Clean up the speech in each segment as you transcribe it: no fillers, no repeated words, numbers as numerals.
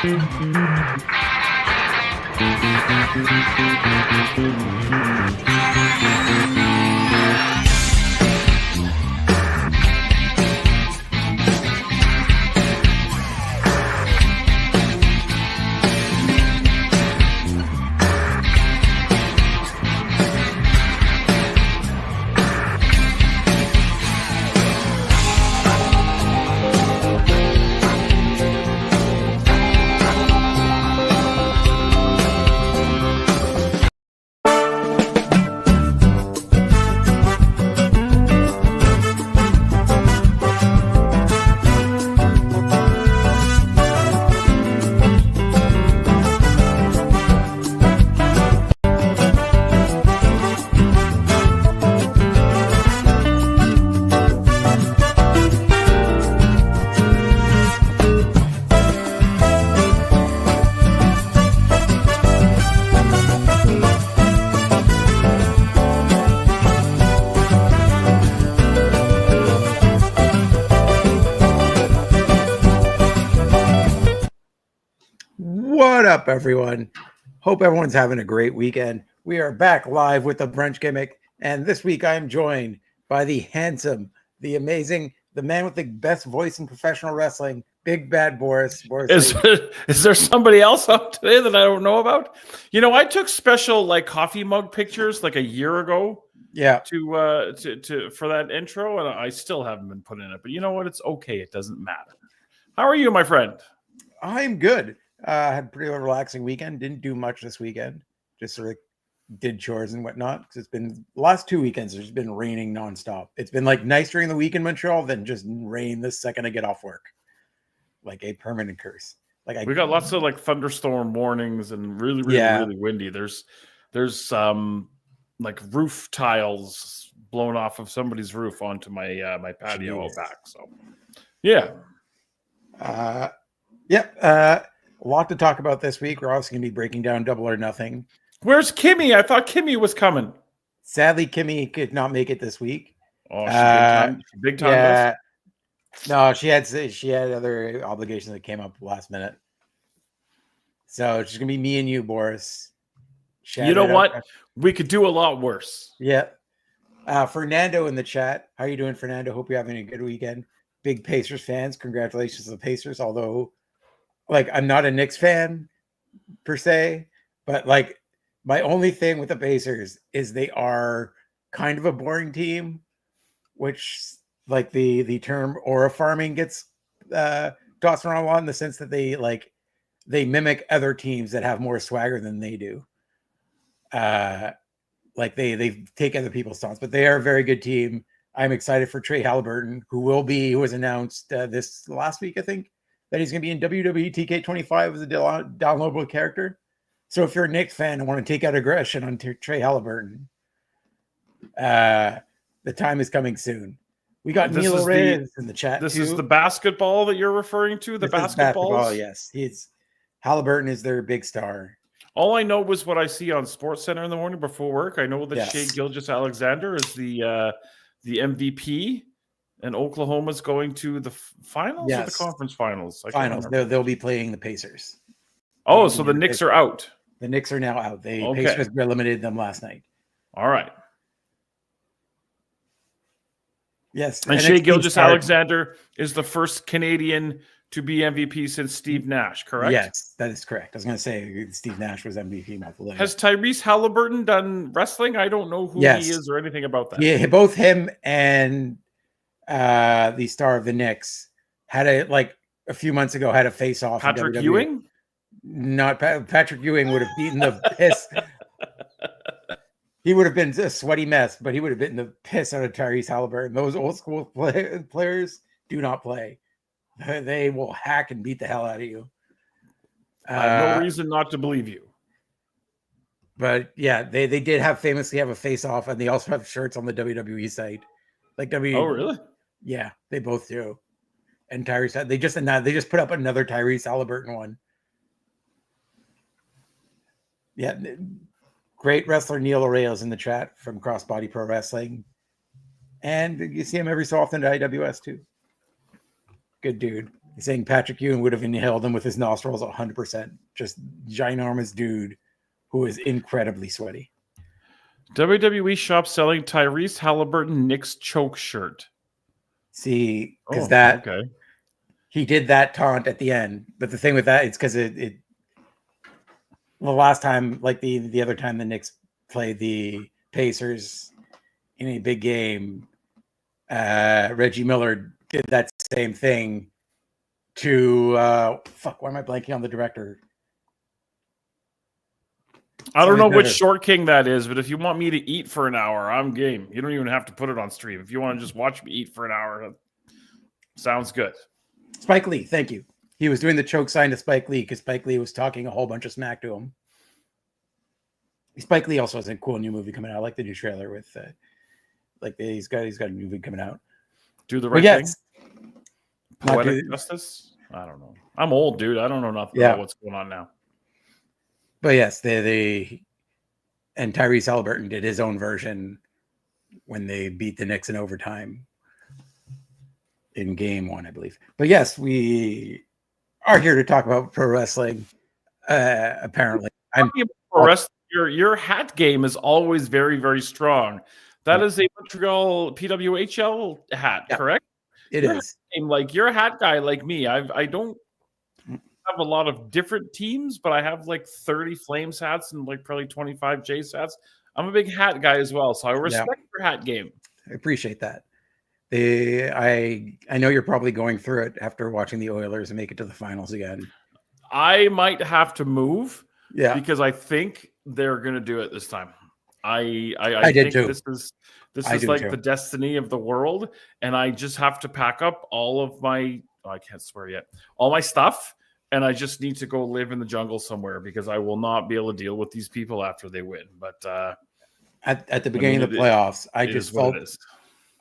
What up, everyone? Hope everyone's having a great weekend. We are back live with the brunch gimmick, and this week I am joined by the handsome, the amazing, the man with the best voice in professional wrestling, Big Bad Boris. Is there somebody else up today that I don't know about? You know, I took special like coffee mug pictures like a year ago. Yeah. To for that intro, and I still haven't been put in it. But you know what? It's okay. It doesn't matter. How are you, my friend? I'm good. Had a pretty relaxing weekend. Didn't do much this weekend. Just sort of did chores and whatnot. Because it's been the last 2 weekends. There's been raining nonstop. It's been like nice during the week in Montreal, then just rain the second I get off work, like a permanent curse. Like we got lots of like thunderstorm warnings and really windy. There's like roof tiles blown off of somebody's roof onto my my patio out back. So yeah. A lot to talk about this week. We're also going to be breaking down Double or Nothing. Where's Kimmy? I thought Kimmy was coming. Sadly, Kimmy could not make it this week. Oh, big time. Yeah. No, she had other obligations that came up last minute. So it's just going to be me and you, Boris. You know what? We could do a lot worse. Yeah. Fernando in the chat. How are you doing, Fernando? Hope you're having a good weekend. Big Pacers fans. Congratulations to the Pacers. Although, like, I'm not a Knicks fan per se, but like my only thing with the Pacers is they are kind of a boring team, which like the term aura farming gets tossed around a lot in the sense that they mimic other teams that have more swagger than they do. Like they take other people's songs, but they are a very good team. I'm excited for Trey Halliburton, who was announced this last week, I think, that he's going to be in WWE TK25 as a downloadable character. So if you're a Knicks fan and want to take out aggression on Trey Halliburton, the time is coming soon. We got Neil Reyes in the chat. This is the basketball that you're referring to? The basketball? Yes. Halliburton is their big star. All I know was what I see on SportsCenter in the morning before work. I know that Shea Gilgeous-Alexander is the MVP, and Oklahoma's going to the finals or the conference finals? Finals. They'll be playing the Pacers. Oh, so the Knicks are out. The Knicks are now out. Pacers eliminated them last night. All right. Yes. And Shea Gilgeous-Alexander is the first Canadian to be MVP since Steve Nash, correct? Yes, that is correct. I was going to say Steve Nash was MVP multiple days. Has Tyrese Halliburton done wrestling? I don't know who he is or anything about that. Yeah, both him and the star of the Knicks had a few months ago had a face-off. Patrick Ewing? Not Patrick Ewing would have beaten the piss. He would have been a sweaty mess, but he would have beaten the piss out of Tyrese Halliburton. Those old school players do not play. They will hack and beat the hell out of you. I have no reason not to believe you. But yeah, they did famously have a face-off, and they also have shirts on the WWE site. Oh, really? Yeah, they both do. And Tyrese, they just put up another Tyrese Halliburton one. Yeah, great wrestler Neil Reyes in the chat from Crossbody Pro Wrestling, and you see him every so often at IWS too. Good dude. He's saying Patrick Ewing would have inhaled him with his nostrils 100%. Just ginormous dude who is incredibly sweaty. WWE shop selling Tyrese Halliburton Knicks choke shirt. See, because okay. He did that taunt at the end, but the thing with that, it's because the last time, like the other time the Knicks played the Pacers in a big game, Reggie Miller did that same thing to why am I blanking on the director? I don't know which Short King that is, but if you want me to eat for an hour, I'm game. You don't even have to put it on stream. If you want to just watch me eat for an hour, sounds good. Spike Lee, thank you. He was doing the choke sign to Spike Lee because Spike Lee was talking a whole bunch of smack to him. Spike Lee also has a cool new movie coming out. I like the new trailer with he's got a new movie coming out. Do the right thing. Poetic justice? I don't know. I'm old, dude. I don't know nothing about what's going on now. But yes, and Tyrese Halliburton did his own version when they beat the Knicks in overtime in game 1, I believe. But yes, we are here to talk about pro wrestling. Apparently, your hat game is always very, very strong. That is a Montreal PWHL hat, correct? It is. Like you're a hat guy like me. I don't have a lot of different teams, but I have like 30 Flames hats and like probably 25 Jays hats. I'm a big hat guy as well, so I respect your hat game. I appreciate that. I know you're probably going through it after watching the Oilers and make it to the finals again. I might have to move, because I think they're going to do it this time. I think too. This is like the destiny of the world, and I just have to pack up all of my I can't swear yet, all my stuff, and I just need to go live in the jungle somewhere because I will not be able to deal with these people after they win. But at the beginning of the playoffs,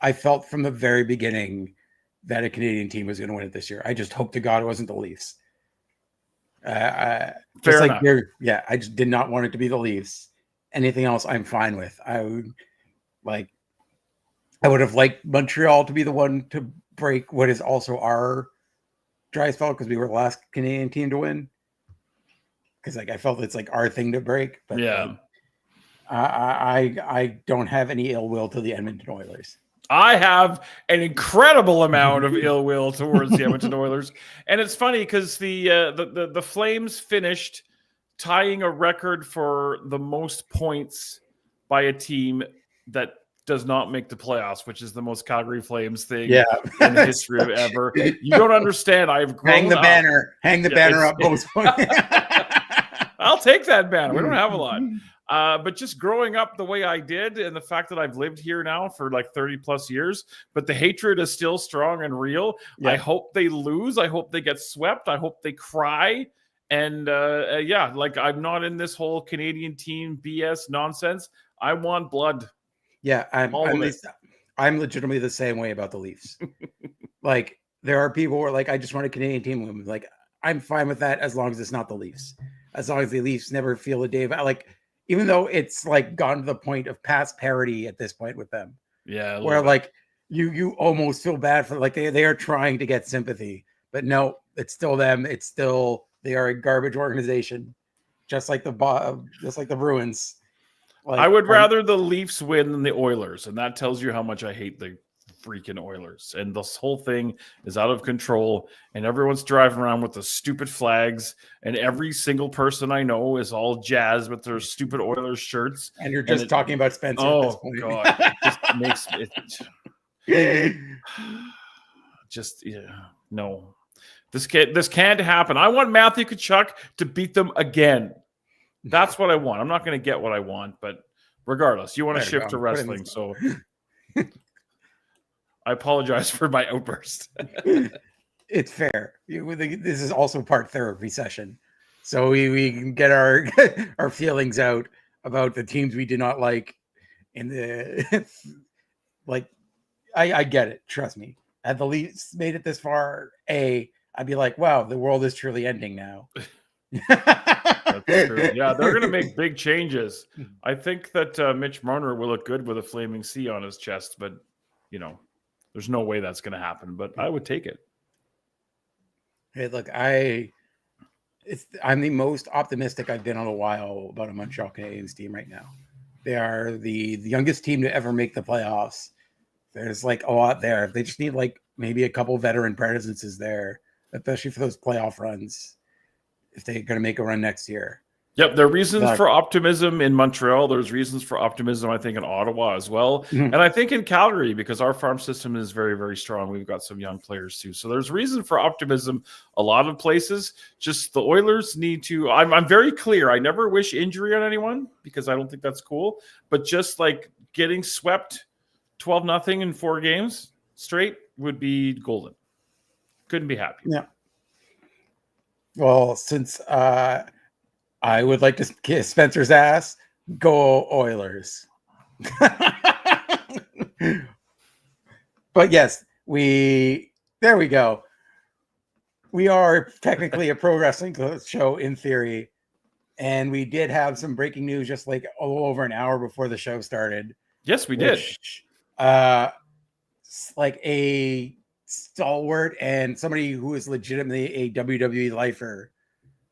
I felt from the very beginning that a Canadian team was going to win it this year. I just hope to God it wasn't the Leafs. I just did not want it to be the Leafs. Anything else, I'm fine with. I would have liked Montreal to be the one to break what is also our dry spell because we were the last Canadian team to win. Because I felt it's like our thing to break. But I don't have any ill will to the Edmonton Oilers. I have an incredible amount of ill will towards the Edmonton Oilers, and it's funny because the Flames finished tying a record for the most points by a team that does not make the playoffs, which is the most Calgary Flames thing in the history of ever. You don't understand. I've grown hang the banner up both points. I'll take that banner. We don't have a lot. But just growing up the way I did and the fact that I've lived here now for like 30 plus years, but the hatred is still strong and real. Yeah. I hope they lose. I hope they get swept. I hope they cry. And like I'm not in this whole Canadian team BS nonsense. I want blood. Yeah, I'm legitimately the same way about the Leafs. Like there are people who are like, I just want a Canadian team. Like I'm fine with that as long as it's not the Leafs. As long as the Leafs never feel a day about like, even though it's like gone to the point of past parody at this point with them. Yeah. Where like you almost feel bad for like they are trying to get sympathy, but no, it's still them. It's still, they are a garbage organization, just like the Bruins. Like, I would rather the Leafs win than the Oilers, and that tells you how much I hate the freaking Oilers. And this whole thing is out of control, and everyone's driving around with the stupid flags, and every single person I know is all jazzed with their stupid Oilers shirts. And you're just talking about Spencer. Oh God, it just makes it. No. This can't happen. I want Matthew Tkachuk to beat them again. That's what I want. I'm not going to get what I want, but regardless, you want to shift to wrestling. So I apologize for my outburst. It's fair. This is also part therapy session. So we can get our our feelings out about the teams we do not like. I get it. Trust me. Had the Leafs made it this far, I'd be like, wow, the world is truly ending now. That's true. Yeah, they're going to make big changes. I think that Mitch Marner will look good with a flaming C on his chest, but there's no way that's going to happen. But I would take it. Hey, look, I'm the most optimistic I've been in a while about a Montreal Canadiens team right now. They are the youngest team to ever make the playoffs. There's like a lot there. They just need like maybe a couple veteran presences there, especially for those playoff runs, if they're going to make a run next year. Yep, there are reasons for optimism in Montreal. There's reasons for optimism, I think, in Ottawa as well. And I think in Calgary, because our farm system is very, very strong. We've got some young players too. So there's reason for optimism a lot of places. Just the Oilers need to, I'm very clear. I never wish injury on anyone because I don't think that's cool. But just like getting swept 12-0 in 4 games straight would be golden. Couldn't be happy. Yeah. Well, since I would like to kiss Spencer's ass, go Oilers. But yes, there we go. We are technically a pro wrestling show in theory. And we did have some breaking news just like a little over an hour before the show started. Yes, we did. Like a stalwart and somebody who is legitimately a WWE lifer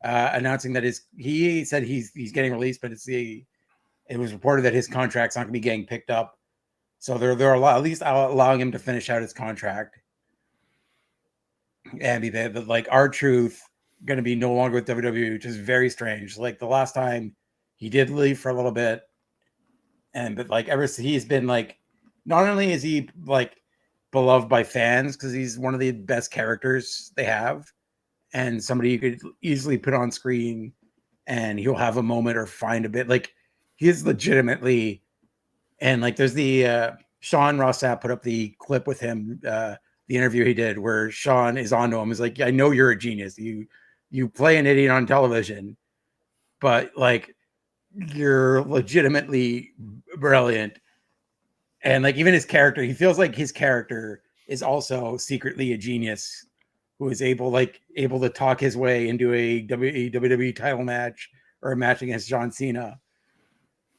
announcing that he said he's getting released, but it was reported that his contract's not going to be getting picked up. So they're at least allowing him to finish out his contract. And like R-Truth going to be no longer with WWE, which is very strange. Like the last time he did leave for a little bit, but like ever since he's been like, not only is he like beloved by fans because he's one of the best characters they have, and somebody you could easily put on screen and he'll have a moment or find a bit. Like he is legitimately, and like there's the Sean Rossap put up the clip with him, the interview he did where Sean is onto him. He's like, I know you're a genius. You play an idiot on television, but like you're legitimately brilliant. And like even his character, he feels like his character is also secretly a genius who is able to talk his way into a WWE title match or a match against John Cena.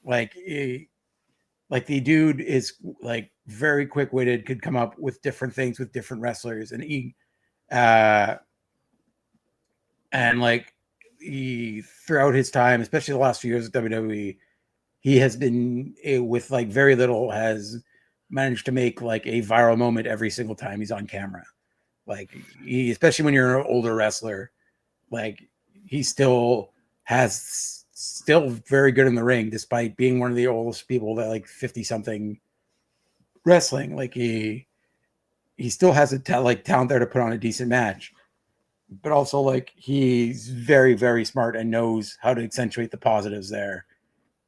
Like the dude is like very quick-witted, could come up with different things with different wrestlers, and he throughout his time, especially the last few years of WWE, he has been with like very little has managed to make like a viral moment every single time he's on camera. Like especially when you're an older wrestler, like he still very good in the ring, despite being one of the oldest people that like 50 something wrestling. Like he still has a talent there to put on a decent match, but also like he's very, very smart and knows how to accentuate the positives there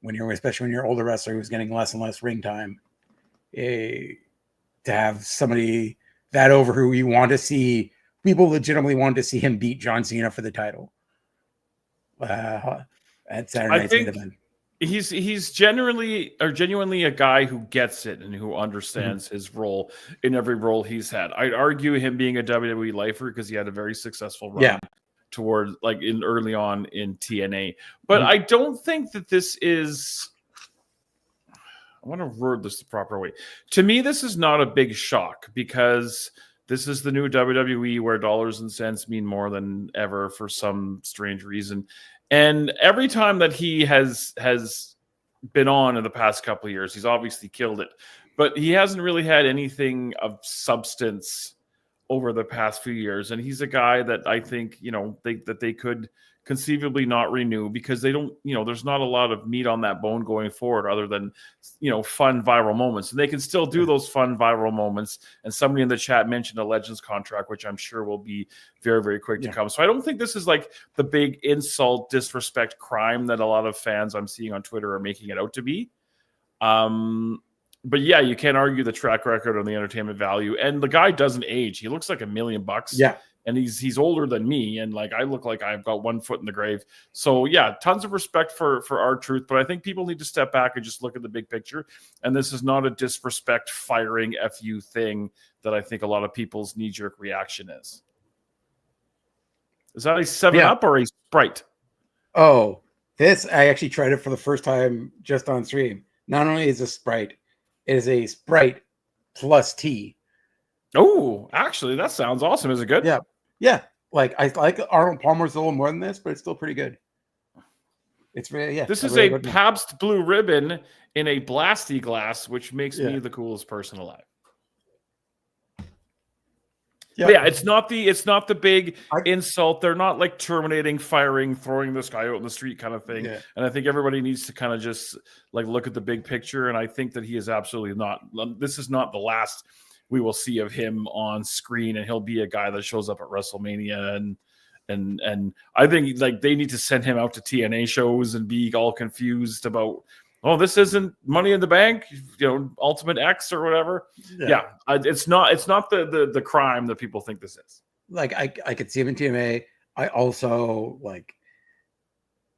especially when you're an older wrestler who's getting less and less ring time. To have somebody that over who you want to see, people legitimately want to see him beat John Cena for the title at Saturday night's main event. He's genuinely a guy who gets it and who understands his role in every role he's had. I'd argue him being a WWE lifer because he had a very successful run toward like early on in TNA. But I don't think that this is, I want to word this the proper way. To me, this is not a big shock because this is the new WWE where dollars and cents mean more than ever for some strange reason. And every time that he has been on in the past couple of years, he's obviously killed it. But he hasn't really had anything of substance over the past few years. And he's a guy that I think, that they could conceivably not renew because they don't, there's not a lot of meat on that bone going forward other than, fun viral moments. And they can still do those fun viral moments. And somebody in the chat mentioned a Legends contract, which I'm sure will be very, very quick to come. So I don't think this is like the big insult, disrespect, crime that a lot of fans I'm seeing on Twitter are making it out to be. But yeah, you can't argue the track record on the entertainment value. And the guy doesn't age. He looks like $1 million. Yeah. And he's older than me. And like, I look like I've got 1 foot in the grave. So yeah, tons of respect for R-Truth. But I think people need to step back and just look at the big picture. And this is not a disrespect, firing FU thing that I think a lot of people's knee-jerk reaction is. Is that a 7-Up or a Sprite? Oh, this, I actually tried it for the first time just on stream. Not only is it a Sprite, it is a Sprite plus tea. Oh, actually, that sounds awesome. Is it good? Yeah. like I like Arnold Palmer's a little more than this, but it's still pretty good. It's really This is a Pabst Blue Ribbon in a Blasty glass, which makes me the coolest person alive. Yeah, it's not the big insult. They're not like terminating, firing, throwing this guy out in the street kind of thing. Yeah. And I think everybody needs to kind of just like look at the big picture. And I think that he is absolutely not. This is not the last we will see of him on screen, and he'll be a guy that shows up at WrestleMania and I think like they need to send him out to TNA shows and be all confused about, oh, this isn't Money in the Bank, Ultimate X or whatever. Yeah, it's not the crime that people think this is. Like I could see him in TNA. I also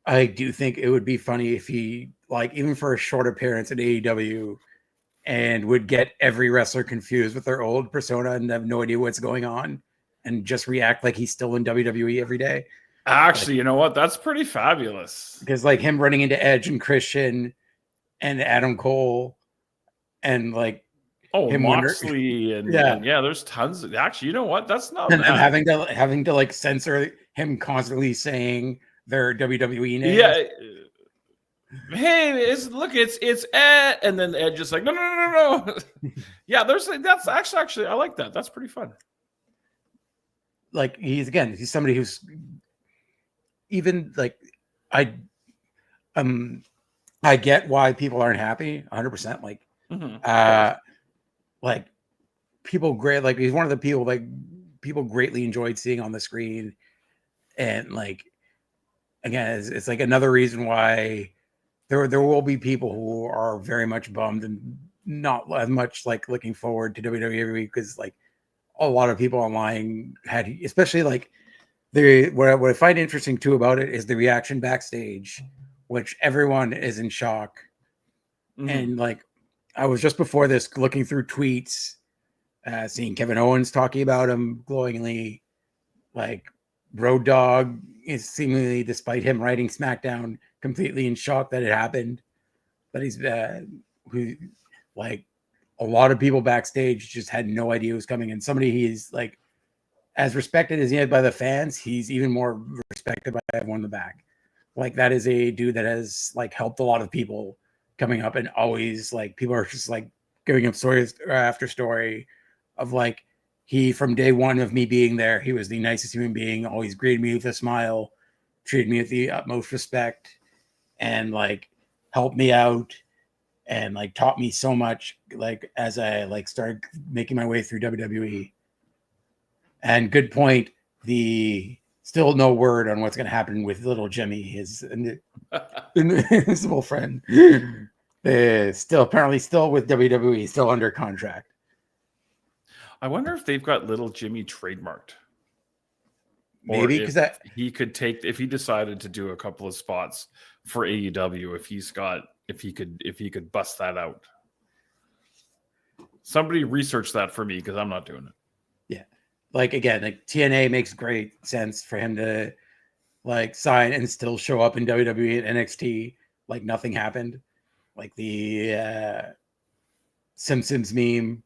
I do think it would be funny if he even for a short appearance at AEW and would get every wrestler confused with their old persona and have no idea what's going on and just react like he's still in WWE every day. Actually, you know what? That's pretty fabulous. Because him running into Edge and Christian and Adam Cole and Moxley and there's tons of, actually, you know what? That's not and bad. having to censor him constantly saying their WWE names. Yeah. Hey, it's Ed, and then Ed just like no. Yeah, that's actually I like that. That's pretty fun. He's somebody who's even I get why people aren't happy 100%. People he's one of the people people greatly enjoyed seeing on the screen, and again it's another reason why there will be people who are very much bummed and not as much looking forward to WWE every week, because a lot of people online had, especially what I find interesting too about it is the reaction backstage, which everyone is in shock. And I was just before this looking through tweets, seeing Kevin Owens talking about him glowingly. Road Dogg is seemingly, despite him writing SmackDown, completely in shock that it happened. But he's a lot of people backstage just had no idea it was coming. And somebody he's as respected as he is by the fans, he's even more respected by everyone in the back. That is a dude that has helped a lot of people coming up, and always people are just giving him stories after story of he, from day one of me being there, he was the nicest human being, always greeted me with a smile, treated me with the utmost respect, and helped me out, and taught me so much as I started making my way through WWE. And good point, the still no word on what's going to happen with little Jimmy, his invisible friend. Apparently still with WWE, still under contract. I wonder if they've got little Jimmy trademarked. Maybe because he could take, if he decided to do a couple of spots for AEW, if he could bust that out. Somebody research that for me, because I'm not doing it. Yeah. Again, TNA makes great sense for him to sign and still show up in WWE and NXT nothing happened. The Simpsons meme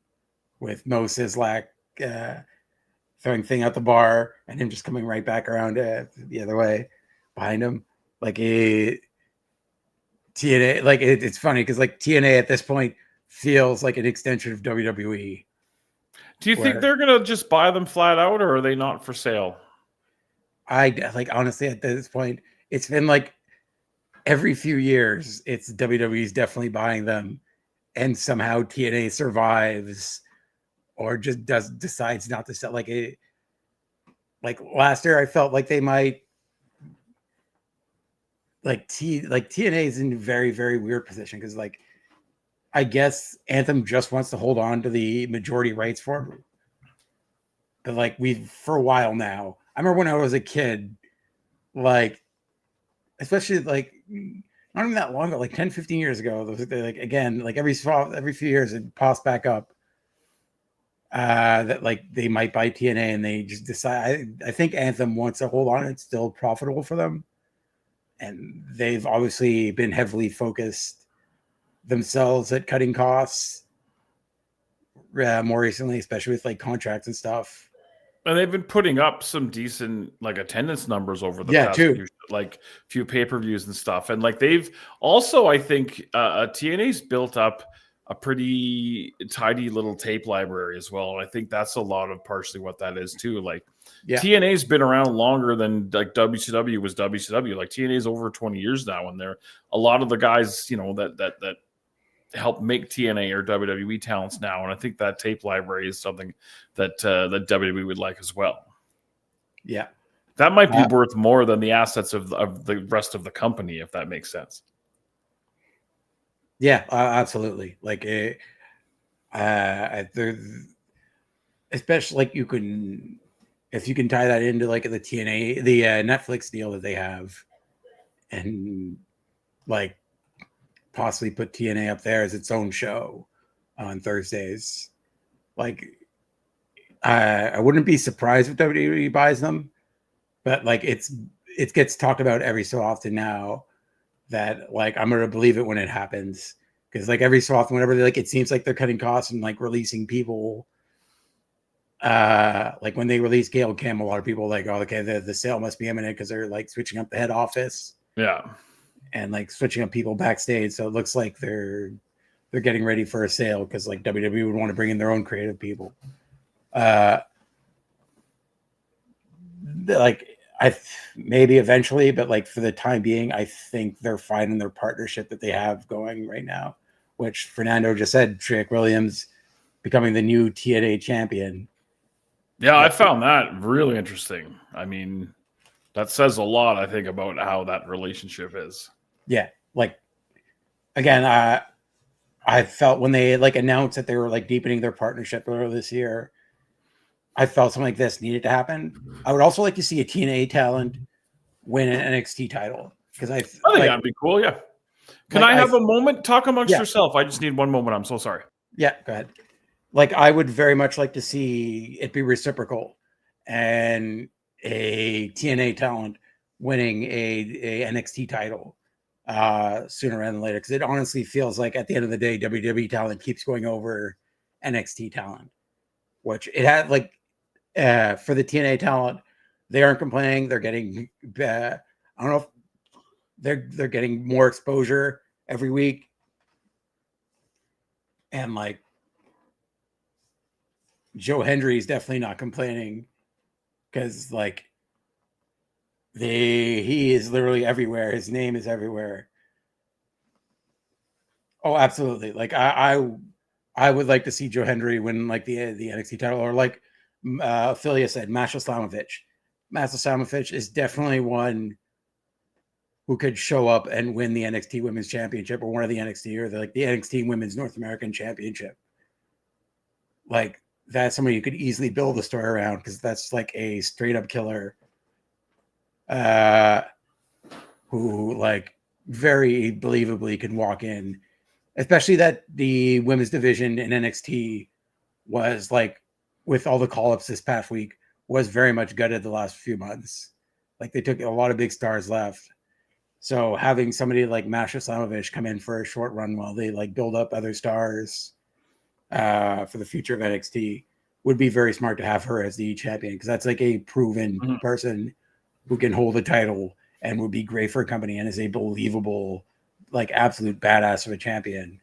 with Mo Sislak throwing thing out the bar and him just coming right back around the other way behind him. TNA, it's funny because TNA at this point feels like an extension of WWE. Do you think they're gonna just buy them flat out, or are they not for sale? I honestly, at this point, it's been every few years, it's WWE's definitely buying them, and somehow TNA survives, or just decides not to sell. Last year, I felt they might. TNA is in a very, very weird position because I guess Anthem just wants to hold on to the majority rights for him. But for a while now, I remember when I was a kid, especially not even that long ago, 10, 15 years ago, again, every few years it pops back up that they might buy TNA, and they just decide. I think Anthem wants to hold on. It's still profitable for them. And they've obviously been heavily focused themselves at cutting costs more recently, especially with contracts and stuff. And they've been putting up some decent like attendance numbers over the past few pay-per-views and stuff. And like they've also, I think, TNA's built up a pretty tidy little tape library as well. And I think that's a lot of partially what that is too. Like TNA's been around longer than like WCW was WCW. Like TNA's over 20 years now, and they're a lot of the guys, you know, that help make TNA or WWE talents now, and I think that tape library is something that that WWE would like as well. Yeah, that might be worth more than the assets of the rest of the company, if that makes sense. Yeah, absolutely. Like, especially like if you can tie that into like the TNA, the Netflix deal that they have, and like possibly put TNA up there as its own show on Thursdays. Like, I wouldn't be surprised if WWE buys them, but like it gets talked about every so often now that like I'm gonna believe it when it happens, because like every so often, whenever it seems like they're cutting costs and like releasing people. Like when they released Gail Kim, a lot of people were like, oh, okay, the sale must be imminent because they're like switching up the head office. Yeah. And like switching up people backstage. So it looks like they're getting ready for a sale because like WWE would want to bring in their own creative people. Like maybe eventually, but like for the time being, I think they're fine in their partnership that they have going right now, which Fernando just said, Trick Williams becoming the new TNA champion. Yeah, I found that really interesting. I mean, that says a lot, I think, about how that relationship is. Yeah, like again, I felt when they like announced that they were like deepening their partnership earlier this year, I felt something like this needed to happen. I would also like to see a TNA talent win an NXT title, because I think that'd be cool. Yeah. Can I have a moment? Talk amongst yourself. I just need one moment. I'm so sorry. Yeah, go ahead. Like, I would very much like to see it be reciprocal and a TNA talent winning a NXT title sooner rather than later, because it honestly feels like at the end of the day, WWE talent keeps going over NXT talent, which it had like for the TNA talent, they aren't complaining. They're getting I don't know if they're getting more exposure every week, and like Joe Hendry is definitely not complaining, because like he is literally everywhere. His name is everywhere. Oh, absolutely. Like I would like to see Joe Hendry win like the NXT title, or like Philia said, Masha Slamovich. Masha Slamovich is definitely one who could show up and win the NXT Women's Championship, or one of the NXT, or the NXT Women's North American Championship. Like, that's somebody you could easily build a story around, because that's like a straight up killer who like very believably can walk in, especially that the women's division in NXT was like, with all the call-ups this past week, was very much gutted the last few months. Like, they took a lot of big stars left. So having somebody like Masha Slamovich come in for a short run while they like build up other stars for the future of NXT would be very smart to have her as the champion, because that's like a proven person who can hold a title and would be great for a company, and is a believable, like, absolute badass of a champion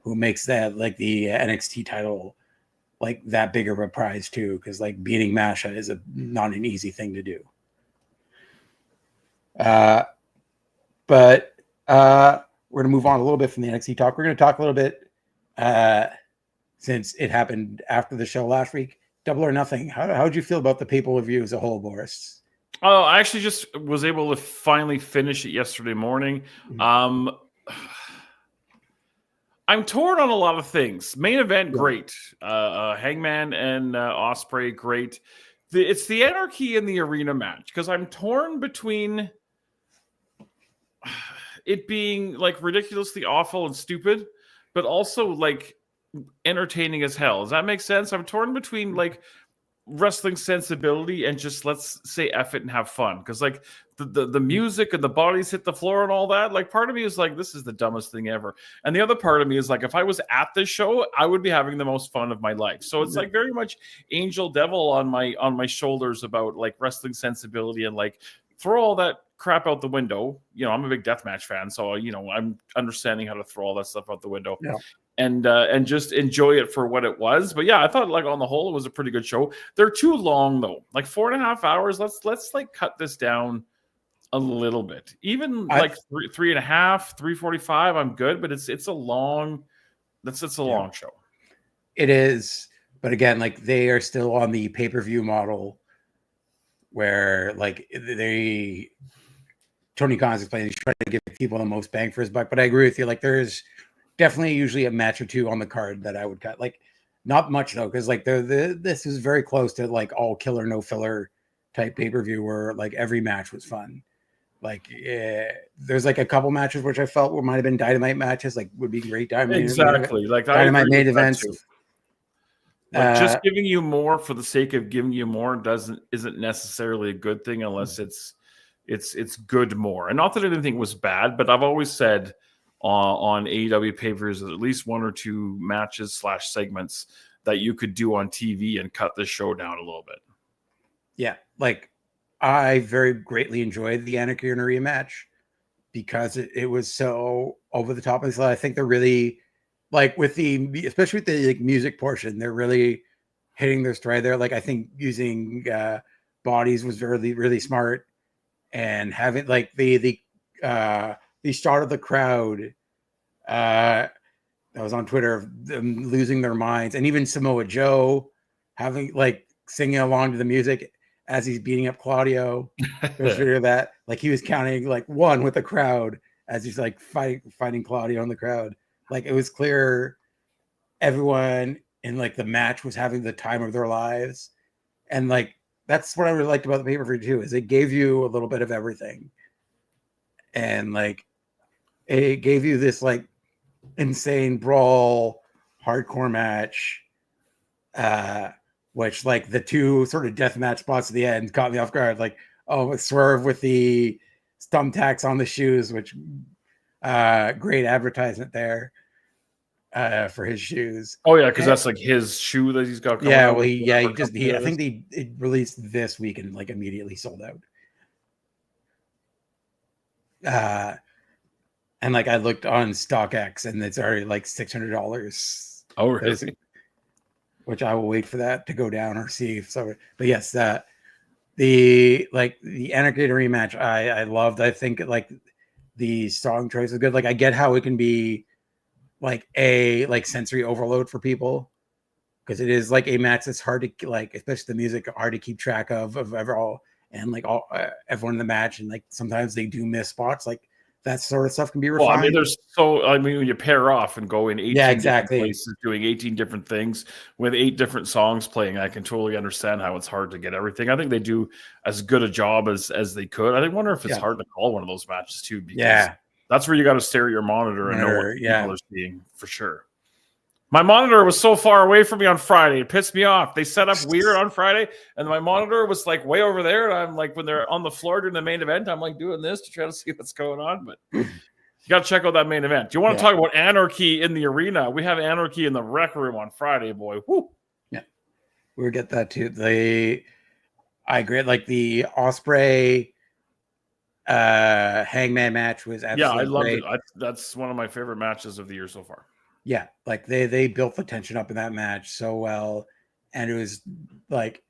who makes that like the NXT title like that bigger of a prize too, because like beating Masha is not an easy thing to do. But we're gonna move on a little bit from the NXT talk. We're gonna talk a little bit since it happened after the show last week. Double or Nothing. How did you feel about the pay-per-view as a whole, Boris? Oh, I actually just was able to finally finish it yesterday morning. I'm torn on a lot of things. Main event, great. Hangman and Ospreay, great. It's the Anarchy in the Arena match, because I'm torn between it being like ridiculously awful and stupid, but also like entertaining as hell. Does that make sense? I'm torn between like wrestling sensibility and just let's say F it and have fun. Because like the music and the bodies hit the floor and all that, like part of me is like, this is the dumbest thing ever. And the other part of me is like, if I was at this show, I would be having the most fun of my life. So it's like very much angel devil on my shoulders about like wrestling sensibility, and like throw all that crap out the window. You know, I'm a big deathmatch fan, so you know, I'm understanding how to throw all that stuff out the window. Yeah. And just enjoy it for what it was. But yeah, I thought like on the whole it was a pretty good show. They're too long though, like 4.5 hours. Let's like cut this down a little bit. Even like 3.5, 3:45, I'm good. But it's a long, it's a long show. It is, but again, like they are still on the pay-per-view model, where like Tony Khan's explaining, he's trying to give people the most bang for his buck. But I agree with you. Like there's definitely usually a match or two on the card that I would cut. Like not much though, because like this is very close to like all killer no filler type pay-per-view where like every match was fun. Like there's like a couple matches which I felt might have been Dynamite matches, like would be great Dynamite. Exactly, like Dynamite main events. Like just giving you more for the sake of giving you more isn't necessarily a good thing unless it's good more. And not that anything was bad, but I've always said on AEW pay-per-views at least one or two matches / segments that you could do on TV and cut the show down a little bit. Yeah, like I very greatly enjoyed the Anarchy in a rematch because it was so over the top. And so I think they're really like especially with the like music portion, they're really hitting their stride there. Like I think using bodies was really, really smart, and having like the shot of the crowd that was on Twitter of them losing their minds, and even Samoa Joe having like singing along to the music as he's beating up Claudio. There's video of that, like he was counting like one with the crowd as he's like fighting Claudio in the crowd. Like it was clear everyone in like the match was having the time of their lives, and like that's what I really liked about the pay-per-view too, is it gave you a little bit of everything, and like it gave you this like insane brawl hardcore match, which like the two sort of death match spots at the end caught me off guard. Like, oh, Swerve with the thumbtacks on the shoes, which great advertisement there for his shoes. Oh yeah, because that's like his shoe that he's got. Yeah, well, I think it released this week and like immediately sold out. And like I looked on StockX and it's already like $600. Oh really? Which I will wait for that to go down or see. So, but yes, the Anarchy rematch I loved. I think like the song choice is good. Like I get how it can be like sensory overload for people, because it is like a match that's hard to like, especially the music, hard to keep track of everyone everyone in the match, and like sometimes they do miss spots. Like that sort of stuff can be refined. Well, I mean, when you pair off and go in 18 different places doing 18 different things with 8 different songs playing, I can totally understand how it's hard to get everything. I think they do as good a job as they could. I wonder if it's hard to call one of those matches too, because that's where you got to stare at your monitor and know what people are seeing for sure. My monitor was so far away from me on Friday. It pissed me off. They set up weird on Friday, and my monitor was like way over there. And I'm like, when they're on the floor during the main event, I'm like doing this to try to see what's going on. But you got to check out that main event. Do you want to talk about anarchy in the arena? We have anarchy in the rec room on Friday, boy. Woo. Yeah, we'll get that too. I agree. Like the Ospreay Hangman match was absolutely I loved great. it. That's one of my favorite matches of the year so far. Yeah, like they built the tension up in that match so well, and it was like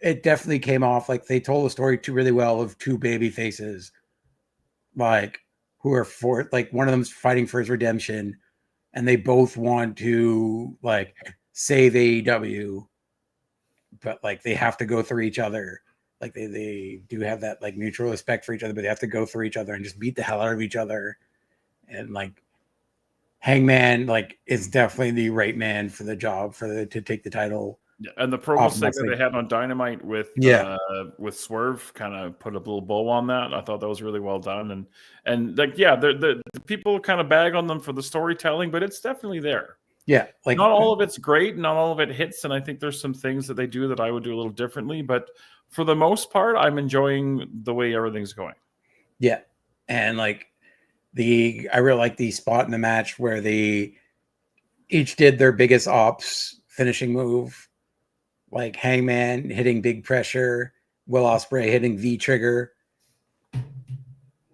it definitely came off like they told the story really well of two baby faces, like who are for like one of them's fighting for his redemption, and they both want to like save AEW, but like they have to go through each other. Like they do have that like mutual respect for each other, but they have to go through each other and just beat the hell out of each other, and like. Hangman like is definitely the right man for the job to take the title. Yeah, and the promo segment they had on Dynamite with Swerve kind of put a little bow on that. I thought that was really well done, and like the people kind of bag on them for the storytelling, but it's definitely there. Yeah, like not all of it's great, not all of it hits, and I think there's some things that they do that I would do a little differently. But for the most part, I'm enjoying the way everything's going. Yeah, and like I really like the spot in the match where they each did their biggest ops finishing move, like Hangman hitting big pressure, Will Ospreay hitting V trigger,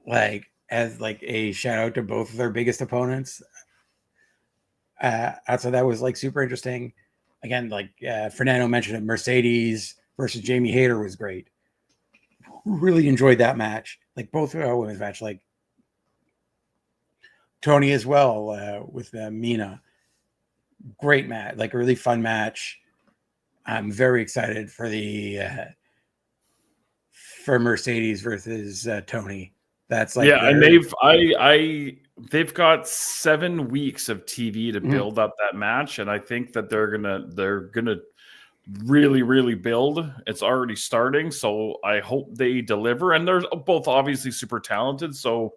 like as like a shout out to both of their biggest opponents. So that was like super interesting. Again, like Fernando mentioned it, Mercedes versus Jamie Hayter was great. Really enjoyed that match. Like both women's match, like Tony as well with Mina. Great match, like a really fun match. I'm very excited for the for Mercedes versus Tony. That's like and they've got 7 weeks of TV to build up that match, and I think that they're gonna really build. It's already starting, so I hope they deliver. And they're both obviously super talented, so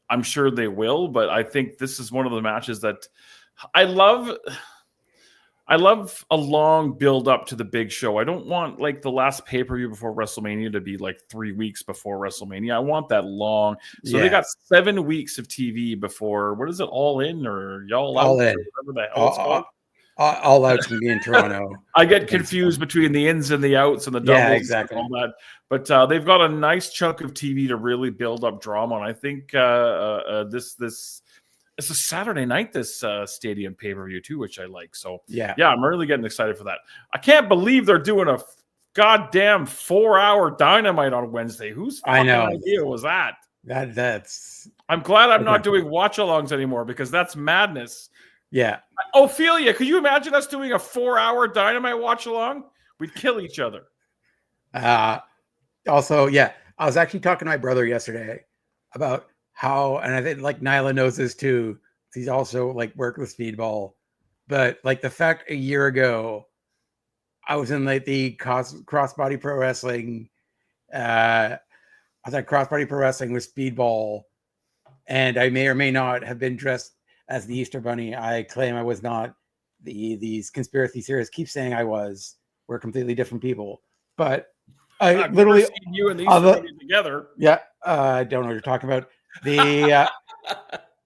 I'm sure they will. But I think this is one of the matches that I love. I love a long build up to the big show. I don't want like the last pay-per-view before WrestleMania to be like 3 weeks before WrestleMania. I want that long. So they got 7 weeks of TV before, what is it, All In or Y'all Out? All In. Whatever the hell it's called. All Out's going to be in Toronto. I get confused between the ins and the outs and the doubles. Yeah, exactly. And all that. But they've got a nice chunk of TV to really build up drama. And I think it's a Saturday night, this stadium pay-per-view too, which I like. So yeah, I'm really getting excited for that. I can't believe they're doing a goddamn 4-hour Dynamite on Wednesday. Whose fucking idea was that? That's. I'm glad I'm not doing watch-alongs anymore, because that's madness. Yeah. Ophelia, could you imagine us doing a 4-hour Dynamite watch-along? We'd kill each other. Also, yeah, I was actually talking to my brother yesterday about how, and I think like Nyla knows this too. He's also like worked with Speedball, but like the fact a year ago, I was in like the crossbody pro wrestling. I was at crossbody pro wrestling with Speedball, and I may or may not have been dressed as the Easter Bunny. I claim I was not. These conspiracy theorists keep saying I was. We're completely different people, but I've literally seen you and the Easter Bunny together. Yeah, I don't know what you're talking about.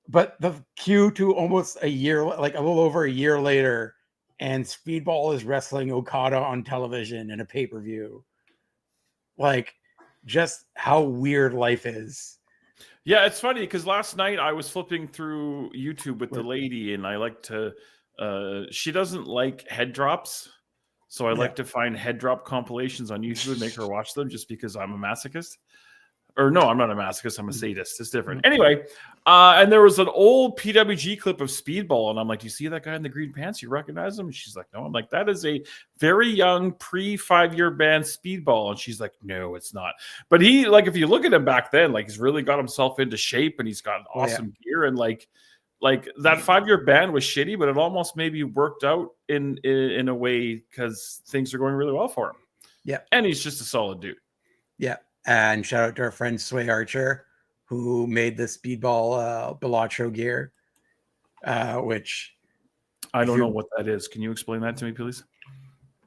But the cue to almost a year, like a little over a year later, and Speedball is wrestling Okada on television in a pay-per-view. Like, just how weird life is. Yeah, it's funny because last night I was flipping through YouTube with the lady, and I like to she doesn't like head drops, so I like to find head drop compilations on YouTube and make her watch them, just because I'm a masochist. Or no, I'm not a masochist. I'm a sadist. It's different. Anyway, and there was an old PWG clip of Speedball, and I'm like, "Do you see that guy in the green pants? You recognize him?" And she's like, "No." I'm like, "That is a very young pre-5-year band Speedball." And she's like, "No, it's not." But he, like, if you look at him back then, like, he's really got himself into shape, and he's got awesome gear, and like that 5-year ban was shitty, but it almost maybe worked out in a way because things are going really well for him. Yeah, and he's just a solid dude. Yeah. And shout out to our friend Sway Archer, who made the Speedball Bellotro gear, which I don't know what that is. Can you explain that to me, please?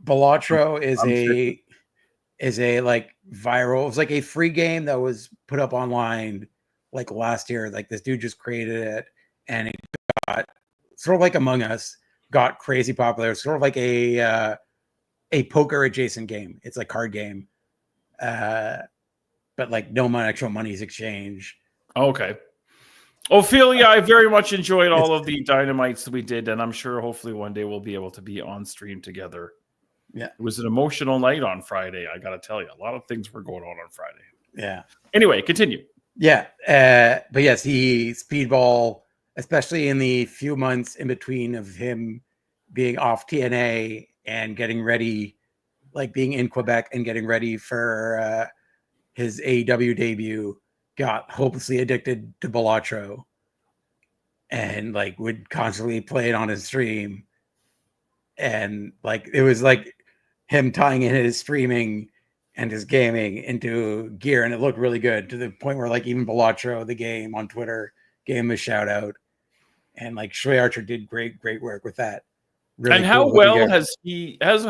Bellotro is a like viral. It was like a free game that was put up online like last year. Like this dude just created it, and it got sort of like Among Us, got crazy popular. Sort of like a poker adjacent game. It's like card game. But like no actual money's exchange. Okay. Ophelia, I very much enjoyed all of the Dynamites that we did, and I'm sure hopefully one day we'll be able to be on stream together. Yeah. It was an emotional night on Friday, I got to tell you. A lot of things were going on Friday. Yeah. Anyway, continue. Yeah. But yes, Speedball, especially in the few months in between of him being off TNA and getting ready, like being in Quebec and getting ready for his AEW debut, got hopelessly addicted to Bellotro and like would constantly play it on his stream. And like it was like him tying in his streaming and his gaming into gear, and it looked really good to the point where like even Bellotro, the game on Twitter, gave him a shout out. And like Shui Archer did great work with that. really And cool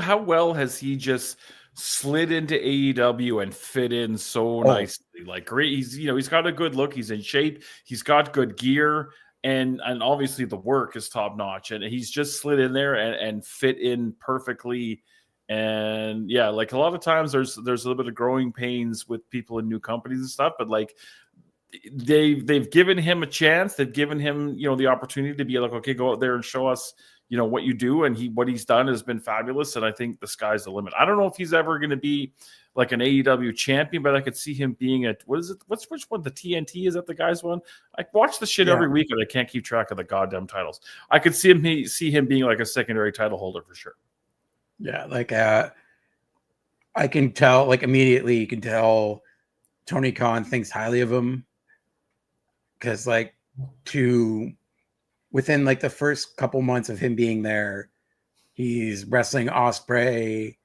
how well has he just slid into AEW and fit in so nicely? Like great, he's got a good look, he's in shape, he's got good gear, and obviously the work is top notch, and he's just slid in there and fit in perfectly. And yeah, like a lot of times there's a little bit of growing pains with people in new companies and stuff, but like they've given him a chance, they've given him the opportunity to be like, okay, go out there and show us what you do, and what he's done has been fabulous, and I think the sky's the limit. I don't know if he's ever going to be like an AEW champion, but I could see him being which one, the TNT, is that the guy's one? I watch the shit every week and I can't keep track of the goddamn titles. I could see him being like a secondary title holder for sure. Yeah, like I can tell, like immediately you can tell Tony Khan thinks highly of him, because like within like the first couple months of him being there, he's wrestling Ospreay,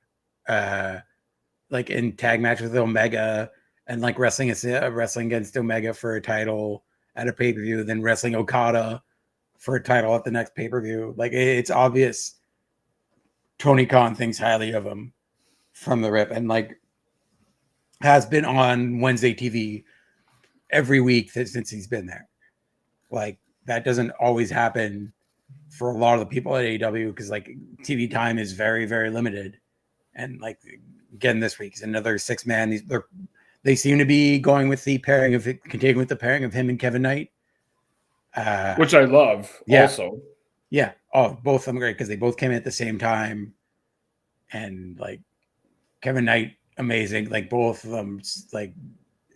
like in tag match with Omega, and like wrestling against Omega for a title at a pay-per-view, then wrestling Okada for a title at the next pay-per-view. Like it's obvious Tony Khan thinks highly of him from the rip, and like has been on Wednesday TV every week since he's been there. Like that doesn't always happen for a lot of the people at AEW, because like TV time is very, very limited. And like again, this week is another 6-man. They seem to be going with continuing with the pairing of him and Kevin Knight, which I love. Yeah. Also, yeah. Oh, both of them great, because they both came in at the same time, and like Kevin Knight, amazing. Like both of them, like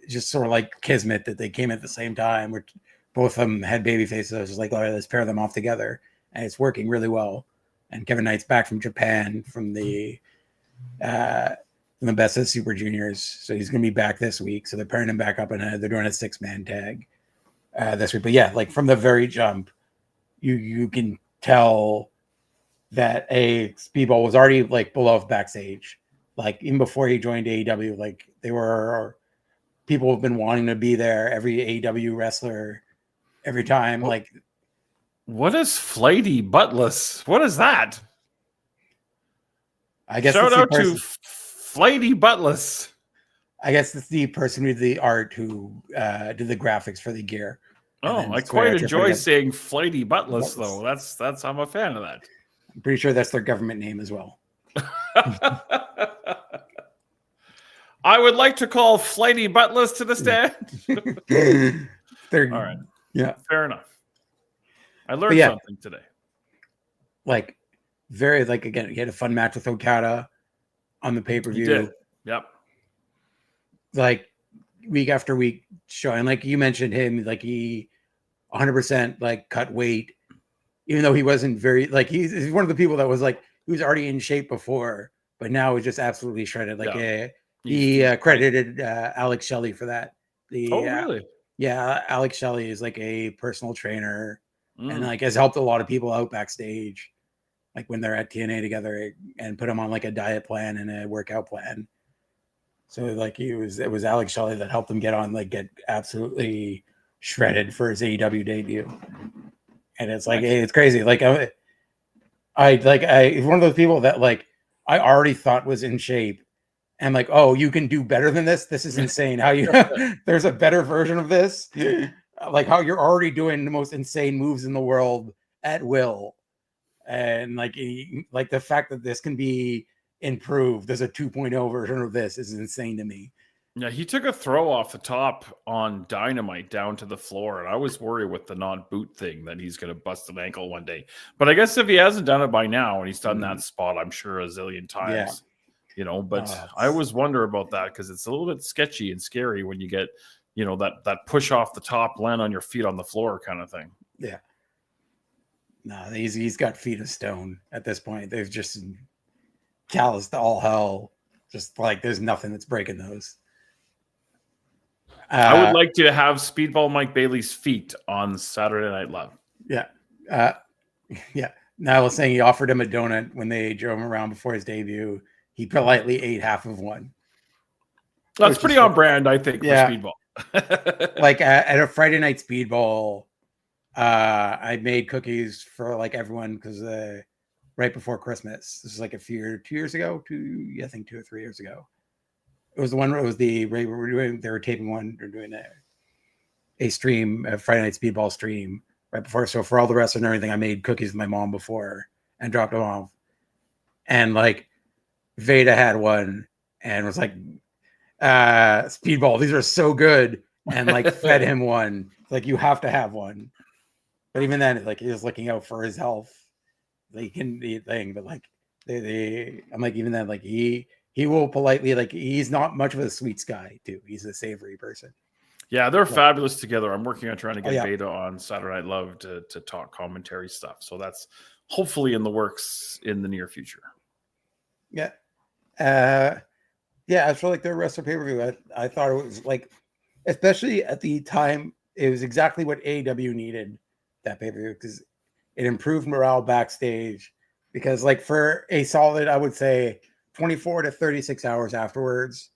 just sort of like kismet that they came at the same time. Which both of them had baby faces. I was just like, all right, let's pair them off together, and it's working really well. And Kevin Knight's back from Japan from the Best of Super Juniors, so he's going to be back this week. So they're pairing him back up, and they're doing a 6-man tag this week. But yeah, like from the very jump, you can tell that Speedball was already like beloved backstage, like even before he joined AEW. Like people have been wanting to be there. Every AEW wrestler, every time. Like, what is Flighty Buttless? What is that? I guess shout out to Flighty Buttless. I guess it's the person with the art who did the graphics for the gear. Oh, I quite enjoy saying Flighty Buttless, though. That's I'm a fan of that. I'm pretty sure that's their government name as well. I would like to call Flighty Buttless to the stand. All right. Yeah. Fair enough. I learned something today. Like, again, he had a fun match with Okada on the pay-per-view. He did. Yep. Like, week after week showing, like you mentioned him, like he 100% like cut weight, even though he wasn't very, like he's one of the people that was like, he was already in shape before, but now he's just absolutely shredded. Like he credited Alex Shelley for that. Really? Yeah, Alex Shelley is like a personal trainer and like has helped a lot of people out backstage, like when they're at TNA together, and put them on like a diet plan and a workout plan. So like it was Alex Shelley that helped him get absolutely shredded for his AEW debut. And it's like, it's crazy. Like I one of those people that like I already thought was in shape, and like, oh, you can do better than this. This is insane. How you there's a better version of this. Like how you're already doing the most insane moves in the world at will, and like the fact that this can be improved. There's a 2.0 version of this is insane to me. Yeah, he took a throw off the top on Dynamite down to the floor, and I was worried with the non-boot thing that he's going to bust an ankle one day. But I guess if he hasn't done it by now, and he's done that spot, I'm sure a zillion times, but I always wonder about that, because it's a little bit sketchy and scary when you get, that push off the top, land on your feet on the floor kind of thing. Yeah. No, he's got feet of stone at this point. They've just calloused to all hell. Just like there's nothing that's breaking those. I would like to have Speedball Mike Bailey's feet on Saturday Night Live. Yeah. Yeah. Now I was saying he offered him a donut when they drove him around before his debut. He politely ate half of one. That's pretty on brand, I think, for Speedball. Like at a Friday night Speedball, I made cookies for like everyone, because right before Christmas. This was like 2 years ago, I think 2 or 3 years ago. It was the one where it was they were taping one, or doing a stream, a Friday Night Speedball stream right before. So for all the rest and everything, I made cookies with my mom before and dropped them off. And like Veda had one and was like, Speedball, these are so good. And like fed him one. Like, you have to have one. But even then, like, he was looking out for his health. Like, he couldn't eat thing, but like I'm like, even then, like he will politely, like, he's not much of a sweets guy too. He's a savory person. Yeah, they're fabulous together. I'm working on trying to get Veda on Saturday Night Love to talk commentary stuff. So that's hopefully in the works in the near future. Yeah. Yeah, I feel like the rest of pay-per-view, I thought it was like, especially at the time, it was exactly what AEW needed, that pay-per-view, because it improved morale backstage. Because like for a solid, I would say 24 to 36 hours afterwards,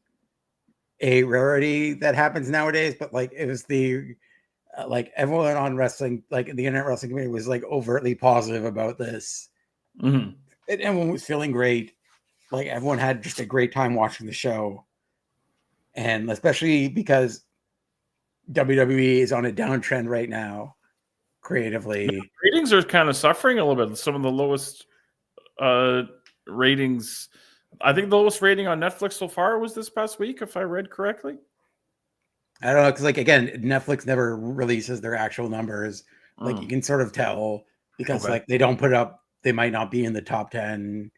a rarity that happens nowadays, but like it was the like everyone on wrestling, like the internet wrestling community, was like overtly positive about this. Mm-hmm. And everyone was feeling great. Like everyone had just a great time watching the show. And especially because WWE is on a downtrend right now, creatively. The ratings are kind of suffering a little bit. Some of the lowest ratings. I think the lowest rating on Netflix so far was this past week, if I read correctly. I don't know, because like again, Netflix never releases their actual numbers. Like you can sort of tell because like they don't put up, they might not be in the top 10.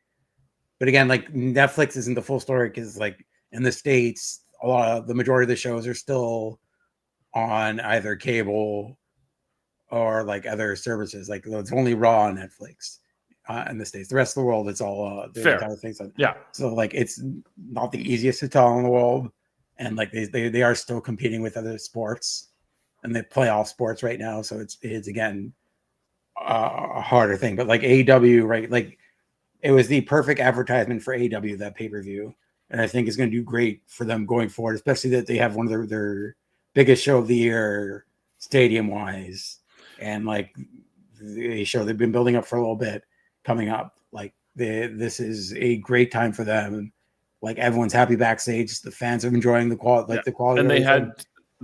But again, like Netflix isn't the full story, because like in the States, the majority of the shows are still on either cable or like other services. Like it's only Raw on Netflix in the States. The rest of the world, it's all the entire things. Yeah. So like it's not the easiest to tell in the world, and like they are still competing with other sports, and they play off sports right now. So it's again a harder thing. But like AEW, right? Like it was the perfect advertisement for AEW, that pay-per-view, and I think it's going to do great for them going forward, especially that they have one of their biggest show of the year stadium wise, and like the show they've been building up for a little bit coming up. Like this is a great time for them. Like everyone's happy backstage. The fans are enjoying the quality, the quality. And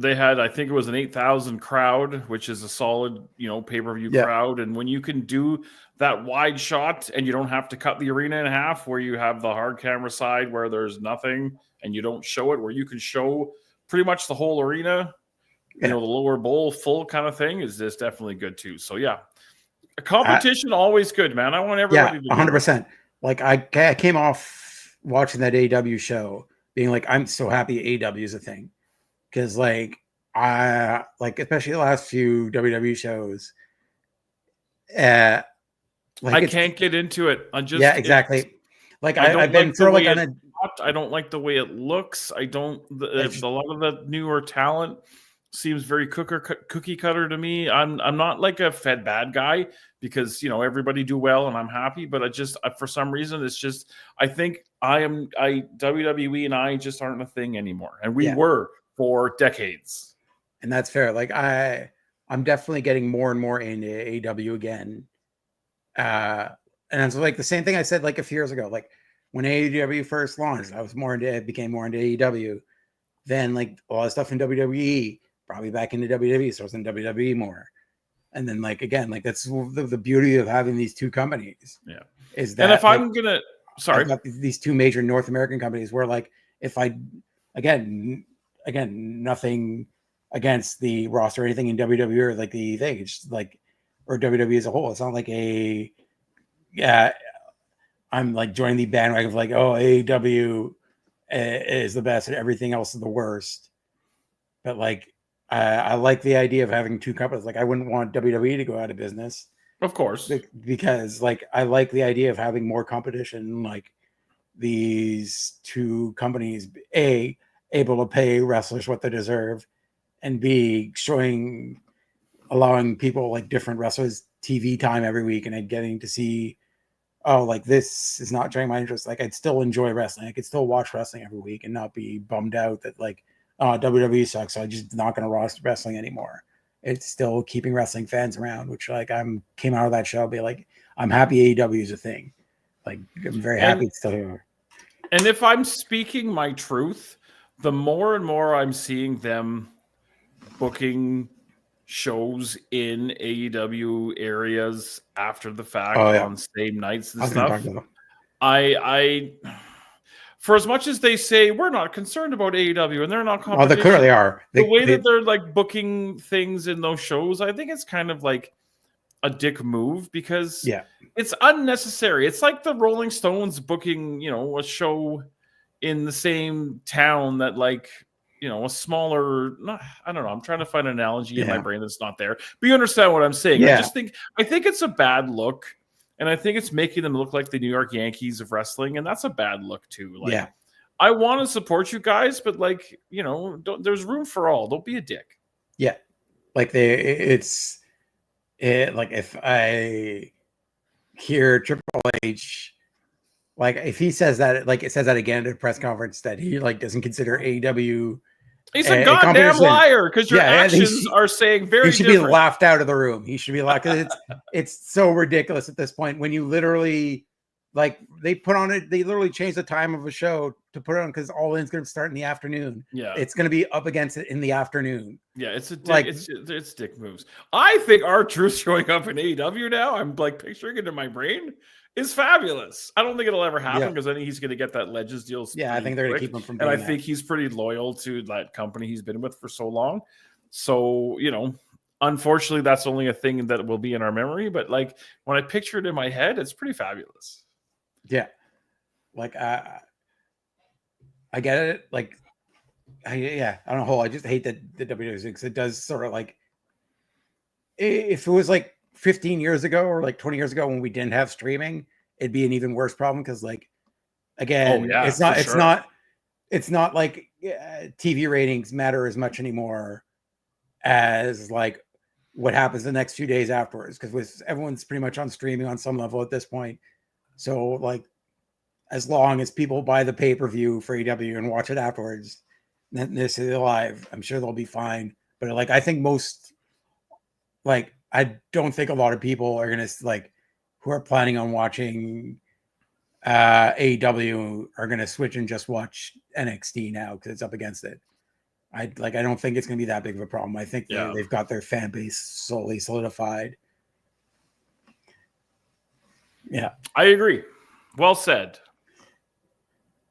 they had, I think it was an 8,000 crowd, which is a solid, pay-per-view crowd. And when you can do that wide shot and you don't have to cut the arena in half, where you have the hard camera side where there's nothing and you don't show it, where you can show pretty much the whole arena, the lower bowl full kind of thing, is just definitely good too. So yeah, a competition always good, man. I want everybody to 100%. Like I came off watching that AEW show being like, I'm so happy AEW is a thing. Because like I like, especially the last few WWE shows, like I can't get into it. Exactly. Like I've been sort of like on a. I don't like the way it looks. I don't. A lot of the newer talent seems very cookie cutter to me. I'm not like a fed bad guy, because everybody do well and I'm happy. But for some reason it's just, I think WWE and I just aren't a thing anymore, and we were for decades. And that's fair. Like I'm definitely getting more and more into AEW again. And it's like the same thing I said like a few years ago. Like when AEW first launched, I was became more into AEW. Then like a lot of stuff in WWE, probably back into WWE, so I was in WWE more. And then like again, like that's the beauty of having these two companies. Yeah. Is that, and if I'm gonna I've got these two major North American companies where like if I again nothing against the roster or anything in WWE or like the thing, it's just like, or WWE as a whole. It's not like I'm like joining the bandwagon of like, oh, AEW is the best and everything else is the worst. But like I like the idea of having two companies. Like I wouldn't want WWE to go out of business, of course, because like I like the idea of having more competition. Like these two companies, able to pay wrestlers what they deserve, and B, allowing people like different wrestlers TV time every week, and getting to see, oh, like this is not during my interest. Like I'd still enjoy wrestling. I could still watch wrestling every week and not be bummed out that like, oh, WWE sucks, so I'm just not going to watch wrestling anymore. It's still keeping wrestling fans around, which like came out of that show, be like, I'm happy AEW is a thing. Like, I'm very happy it's still here. And if I'm speaking my truth, the more and more I'm seeing them booking shows in AEW areas after the fact on same nights and stuff, I for as much as they say we're not concerned about AEW and they're not competition, they clearly are. The way that they're like booking things in those shows, I think it's kind of like a dick move because it's unnecessary. It's like the Rolling Stones booking, a show in the same town that like, a smaller, I don't know. I'm trying to find an analogy in my brain that's not there, but you understand what I'm saying. I think it's a bad look, and I think it's making them look like the New York Yankees of wrestling, and that's a bad look too. Like, I want to support you guys, but like, there's room for all. Don't be a dick. Yeah. Like like if I hear Triple H, like if he says that, like it says that again at a press conference that he like doesn't consider AEW. He's a goddamn liar because your actions are saying very. He should be laughed out of the room. He should be laughed. It's so ridiculous at this point when you literally like they put on it. They literally changed the time of a show to put it on because All In's going to start in the afternoon. Yeah, it's going to be up against it in the afternoon. Yeah, it's a dick, like it's dick moves. I think R-Truth showing up in AEW now. I'm like picturing it in my brain. Is fabulous. I don't think it'll ever happen because I think he's going to get that Legends deal. Yeah, I think they're going to keep him from. And I think he's pretty loyal to that company he's been with for so long. So unfortunately, that's only a thing that will be in our memory. But like when I picture it in my head, it's pretty fabulous. Yeah, like I get it. Like I don't know. I just hate that the WWE because it does sort of like if it was like 15 years ago or like 20 years ago when we didn't have streaming, it'd be an even worse problem because like again it's not like TV ratings matter as much anymore as like what happens the next few days afterwards because everyone's pretty much on streaming on some level at this point. So like as long as people buy the pay-per-view for AEW and watch it afterwards, then this is live, I'm sure they'll be fine. But like I think most like I don't think a lot of people are going to like who are planning on watching AEW are going to switch and just watch NXT now because it's up against it. I don't think it's going to be that big of a problem. I think they've got their fan base solely solidified. Yeah, I agree. Well said.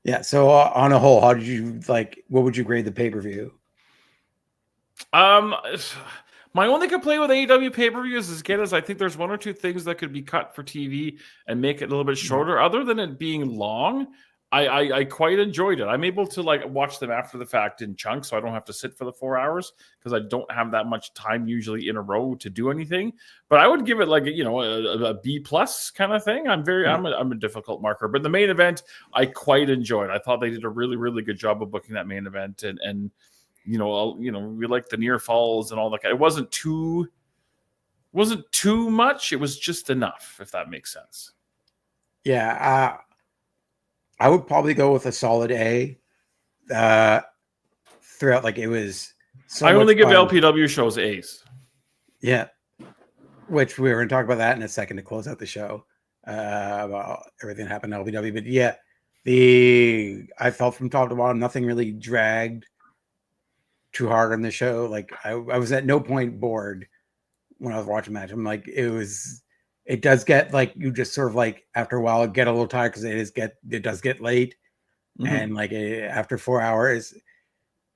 Yeah. So on a whole, how did you like? What would you grade the pay-per-view? My only complaint with AEW pay-per-views is again is I think there's one or two things that could be cut for TV and make it a little bit shorter. Other than it being long, I quite enjoyed it. I'm able to like watch them after the fact in chunks, so I don't have to sit for the 4 hours because I don't have that much time usually in a row to do anything. But I would give it like a B+ kind of thing. I'm a difficult marker, but the main event I quite enjoyed. I thought they did a really really good job of booking that main event and. We like the near falls and all that. It wasn't too much. It was just enough, if that makes sense. Yeah, I would probably go with a solid A. Throughout, like it was. I only give LPW shows A's. Yeah, which we're going to talk about that in a second to close out the show about everything that happened in LPW. But yeah, I felt from top to bottom nothing really dragged too hard on the show. Like I was at no point bored when I was watching the match. I'm like, it does get like you just sort of like after a while get a little tired because it does get late. Mm-hmm. And like after 4 hours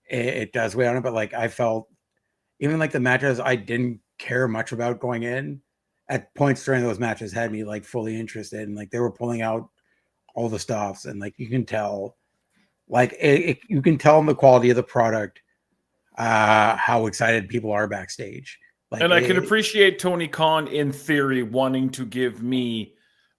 it does weigh on it. But like I felt even like the matches I didn't care much about going in at points during those matches had me like fully interested and like they were pulling out all the stops and like you can tell like you can tell in the quality of the product how excited people are backstage. Like, and I can appreciate Tony Khan in theory wanting to give me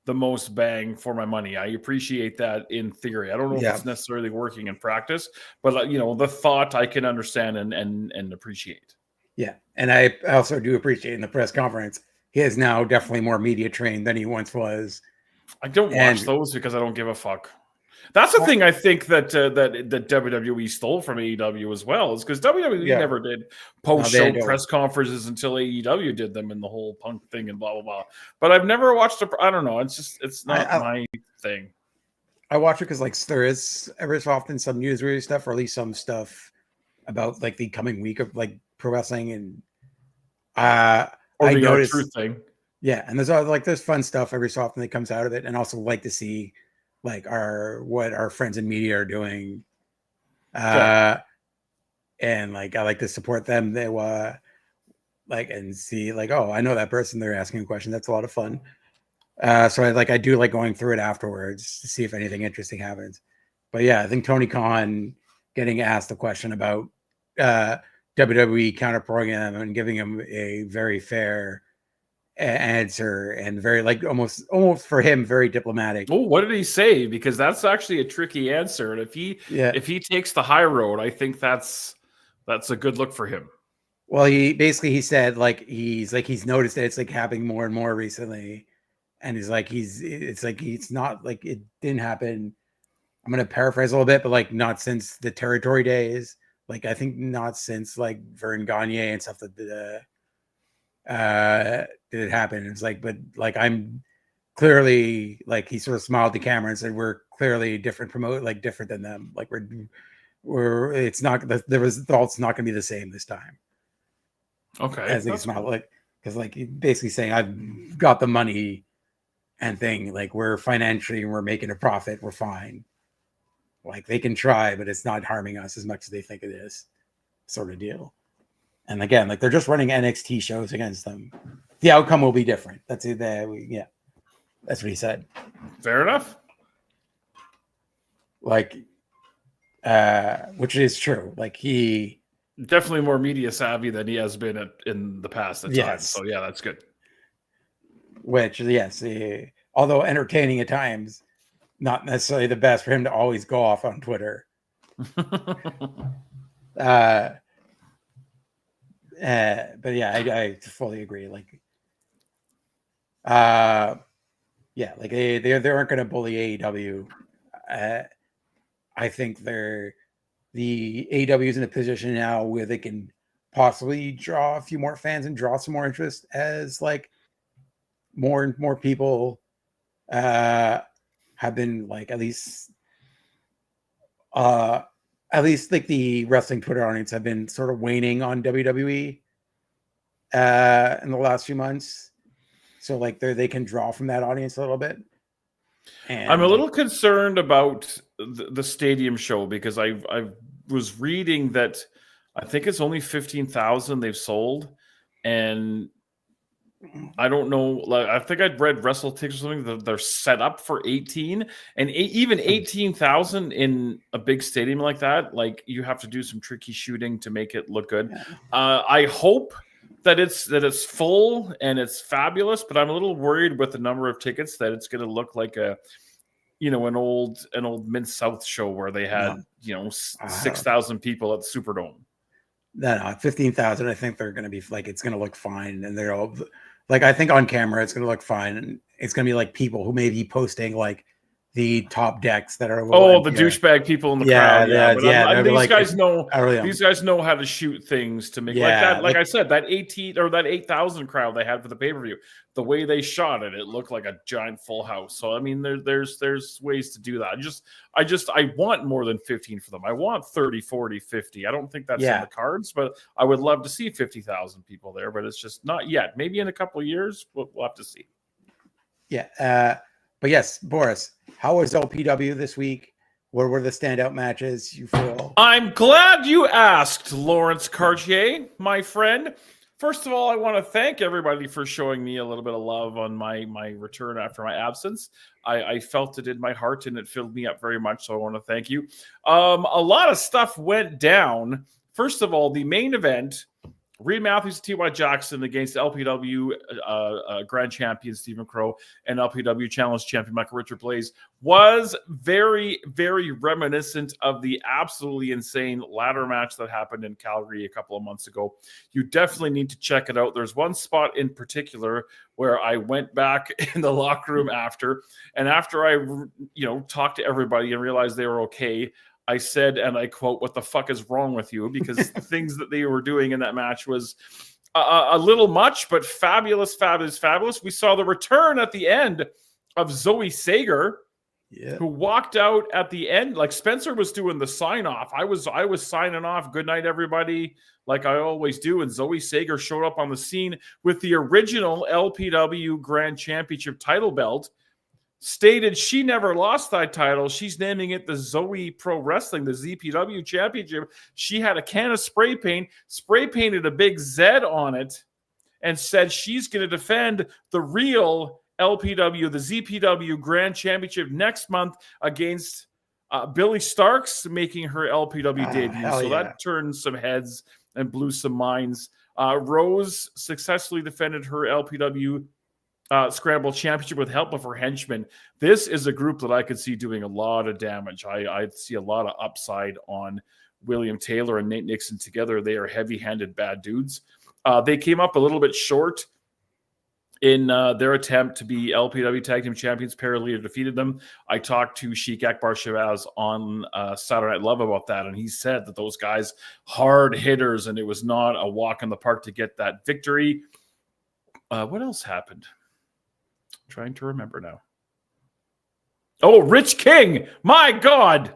the most bang for my money. I appreciate that in theory. I don't know if it's necessarily working in practice, but the thought I can understand and appreciate. Yeah, and I also do appreciate in the press conference he is now definitely more media trained than he once was. I don't watch those because I don't give a fuck. That's the thing I think that that WWE stole from AEW as well, is because WWE never did post-show press conferences until AEW did them, and the whole Punk thing and blah blah blah. But I've never watched I don't know. It's not my thing. I watch it because like there is every so often some newsworthy stuff, or at least some stuff about like the coming week of like pro wrestling, and or the R-Truth thing. Yeah, and there's fun stuff every so often that comes out of it, and also like to see like what our friends in media are doing, and like I like to support them. They like and see like, oh, I know that person. They're asking a question. That's a lot of fun. So I do like going through it afterwards to see if anything interesting happens. But yeah, I think Tony Khan getting asked a question about WWE counter program and giving him a very fair answer and very like almost for him very diplomatic. Oh, what did he say? Because that's actually a tricky answer, and if he takes the high road, I think that's a good look for him. Well, he said like he's noticed that it's like happening more and more recently, and he's like it's not like it didn't happen. I'm gonna paraphrase a little bit, but like not since the territory days. Like I think not since like Vern Gagne and stuff that did it happen. It's like, but like I'm clearly like he sort of smiled to camera and said we're clearly different than them. Like we're it's not the result's not gonna be the same this time. Okay. As it's not like because like basically saying I've got the money and thing like we're financially and we're making a profit, we're fine. Like they can try, but it's not harming us as much as they think it is, sort of deal. And again, like they're just running NXT shows against them. The outcome will be different. That's it. Yeah, that's what he said. Fair enough. Like, which is true. Like he definitely more media savvy than he has been in the past at times. So yeah, that's good. Which yes, although entertaining at times, not necessarily the best for him to always go off on Twitter. But yeah, I fully agree. Like, yeah, like they aren't going to bully AEW. I think the AEW is in a position now where they can possibly draw a few more fans and draw some more interest as like more and more people have been like at least like the wrestling Twitter audience have been sort of waning on WWE in the last few months. So like they can draw from that audience a little bit. And I'm a little concerned about the stadium show because I was reading that I think it's only 15,000 they've sold, and I don't know. Like I think I'd read WrestleTix or something that they're set up for 18, and even 18,000 in a big stadium like that. Like you have to do some tricky shooting to make it look good. I hope that it's full and it's fabulous, but I'm a little worried with the number of tickets that it's going to look like an old Mid-South show where they had 6,000 people at the Superdome. No, 15,000. I think they're going to be like it's going to look fine, and they're all like I think on camera it's going to look fine, and it's going to be like people who may be posting like the top decks that are the douchebag people in the crowd. These guys know how to shoot things to make like that. Like I said, that 8,000 crowd they had for the pay-per-view, the way they shot it, it looked like a giant full house. So I mean, there's ways to do that. I want more than 15 for them. I want 30, 40, 50. I don't think that's in the cards, but I would love to see 50,000 people there. But it's just not yet. Maybe in a couple of years, we'll have to see. Yeah. But yes, Boris, how was LPW this week? What were the standout matches you feel? I'm glad you asked, Laurence Cartier, my friend. First of all, I want to thank everybody for showing me a little bit of love on my return after my absence. I felt it in my heart, and it filled me up very much, so I want to thank you. A lot of stuff went down. First of all, the main event Reed Matthews and T.Y. Jackson against LPW Grand Champion Stephen Crow and LPW Challenge Champion Michael Richard Blaze was very, very reminiscent of the absolutely insane ladder match that happened in Calgary a couple of months ago. You definitely need to check it out. There's one spot in particular where I went back in the locker room after I, talked to everybody and realized they were okay, I said, and I quote, "What the fuck is wrong with you?" Because the things that they were doing in that match was a little much, but fabulous, fabulous, fabulous. We saw the return at the end of Zoe Sager, who walked out at the end. Like Spencer was doing the sign off. I was signing off. Good night, everybody, like I always do. And Zoe Sager showed up on the scene with the original LPW Grand Championship title belt. Stated she never lost that title. She's naming it the Zoe Pro Wrestling, the ZPW Championship. She had a can of spray paint, spray painted a big Z on it, and said she's going to defend the real LPW, the ZPW Grand Championship next month against Billy Starks, making her LPW debut. So that turned some heads and blew some minds. Rose successfully defended her LPW Scramble Championship with help of her henchmen. This is a group that I could see doing a lot of damage. I see a lot of upside on William Taylor and Nate Nixon together. They are heavy-handed bad dudes. They came up a little bit short in their attempt to be LPW Tag Team Champions. Paraleader defeated them. I talked to Sheik Akbar Shabazz on Saturday Night Love about that, and he said that those guys, hard hitters, and it was not a walk in the park to get that victory. What else happened? Trying to remember now. Oh, Rich King. My God.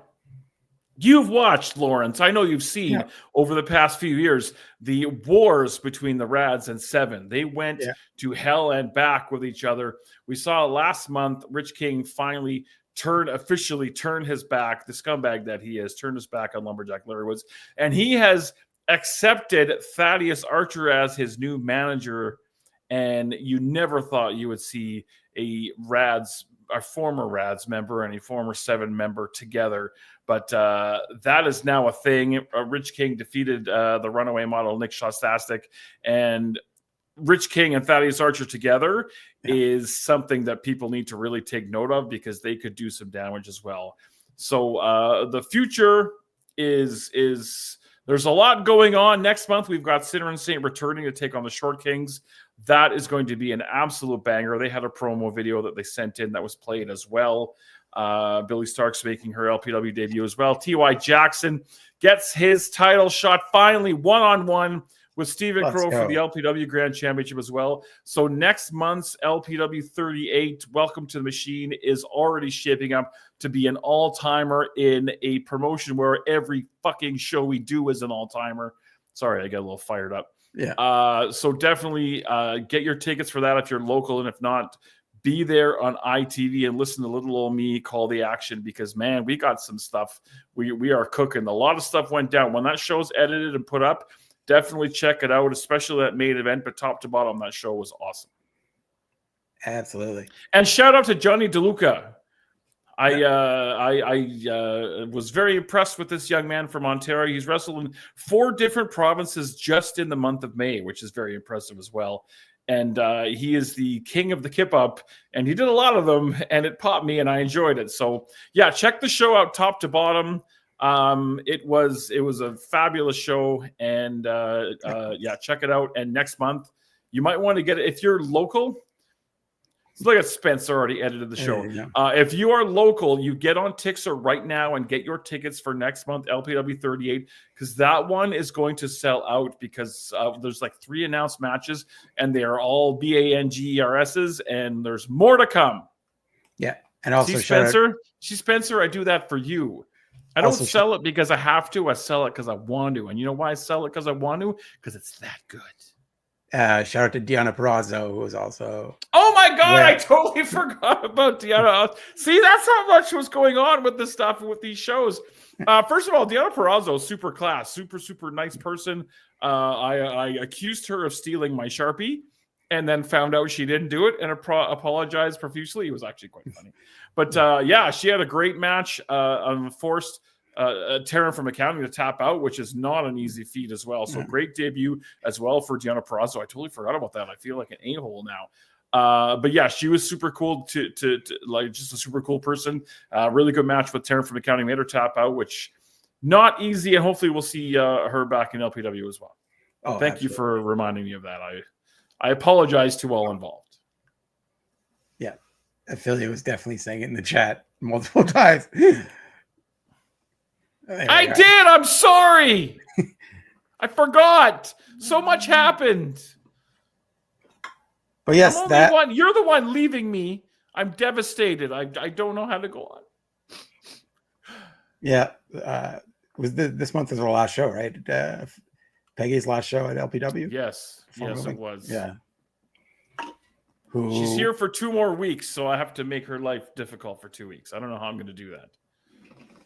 You've watched, Lawrence. I know you've seen over the past few years the wars between the Rads and Seven. They went to hell and back with each other. We saw last month Rich King finally officially turn his back, the scumbag that he is, turned his back on Lumberjack Larry Woods. And he has accepted Thaddeus Archer as his new manager. And you never thought you would see a former Rads member and a former Seven member together. But that is now a thing. Rich King defeated the runaway model, Nick Shostastic. And Rich King and Thaddeus Archer together is something that people need to really take note of, because they could do some damage as well. So the future is there's a lot going on. Next month, we've got Sinner and Saint returning to take on the Short Kings. That is going to be an absolute banger. They had a promo video that they sent in that was played as well. Billy Starks making her LPW debut as well. T.Y. Jackson gets his title shot finally one-on-one with Stephen Crow for the LPW Grand Championship as well. So next month's LPW 38, Welcome to the Machine, is already shaping up to be an all-timer in a promotion where every fucking show we do is an all-timer. Sorry, I got a little fired up. So definitely get your tickets for that if you're local, and if not, be there on ITV and listen to little old me call the action, because, man, we got some stuff. We are cooking. A lot of stuff went down. When that show's edited and put up, definitely check it out, especially that main event. But top to bottom, that show was awesome. Absolutely. And shout out to Johnny DeLuca. I was very impressed with this young man from Ontario. He's wrestled in 4 different provinces just in the month of May, which is very impressive as well. And he is the king of the kip-up, and he did a lot of them, and it popped me, and I enjoyed it. So, yeah, check the show out top to bottom. It was a fabulous show, and check it out. And next month, you might want to get it if you're local. Look at Spencer already edited the show. If you are local, you get on Tixer right now and get your tickets for next month, LPW 38, because that one is going to sell out, because there's like 3 announced matches, and they are all BANGERSs, and there's more to come. Yeah. And also, Spencer, I do that for you. I don't sell it because I have to. I sell it because I want to. And you know why I sell it because I want to? Because it's that good. Shout out to Deanna Perrazzo, who was also... Oh my God, I totally forgot about Deanna. See, that's how much was going on with this stuff, with these shows. First of all, Deanna Perrazzo, super class, super nice person. I accused her of stealing my Sharpie, and then found out she didn't do it, and apologized profusely. It was actually quite funny. But yeah, she had a great match. Unforced Taryn from accounting to tap out, which is not an easy feat as well. So great debut as well for Deanna Peraza. I totally forgot about that. I feel like an a-hole now. But yeah, she was super cool to like just a super cool person. Really good match with Taryn from accounting. Made her tap out, which not easy. And hopefully we'll see her back in LPW as well. Oh, thank you for reminding me of that. I apologize to all involved. Yeah. Affiliate was definitely saying it in the chat multiple times. I did. I'm sorry. I forgot. So much happened. But yes, you're the one leaving me. I'm devastated. I don't know how to go on. Yeah. This month is our last show, right? Peggy's last show at LPW? Yes. Yes, it was. Yeah. She's here for 2 more weeks, so I have to make her life difficult for 2 weeks. I don't know how I'm going to do that.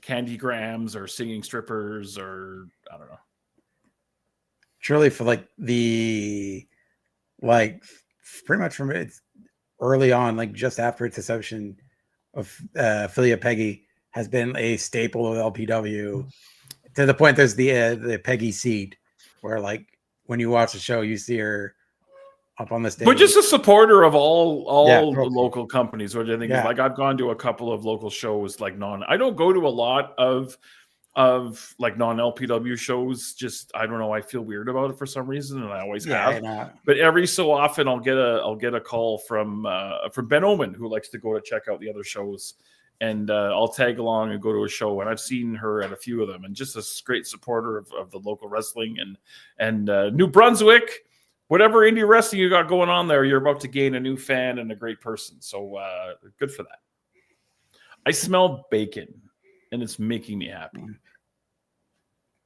Candy grams or singing strippers or I don't know. Truly for pretty much from it's early on, like just after its inception of affiliate Peggy has been a staple of LPW to the point there's the Peggy seat where like when you watch the show you see her up on the stage. But just a supporter of all the local companies, which I think is like I've gone to a couple of local shows like I don't go to a lot of like non-LPW shows. Just I don't know, I feel weird about it for some reason, and I always have. But every so often I'll get a call from Ben Oman, who likes to go to check out the other shows, and I'll tag along and go to a show, and I've seen her at a few of them, and just a great supporter of the local wrestling and New Brunswick. Whatever indie wrestling you got going on there, you're about to gain a new fan and a great person. So good for that. I smell bacon, and it's making me happy.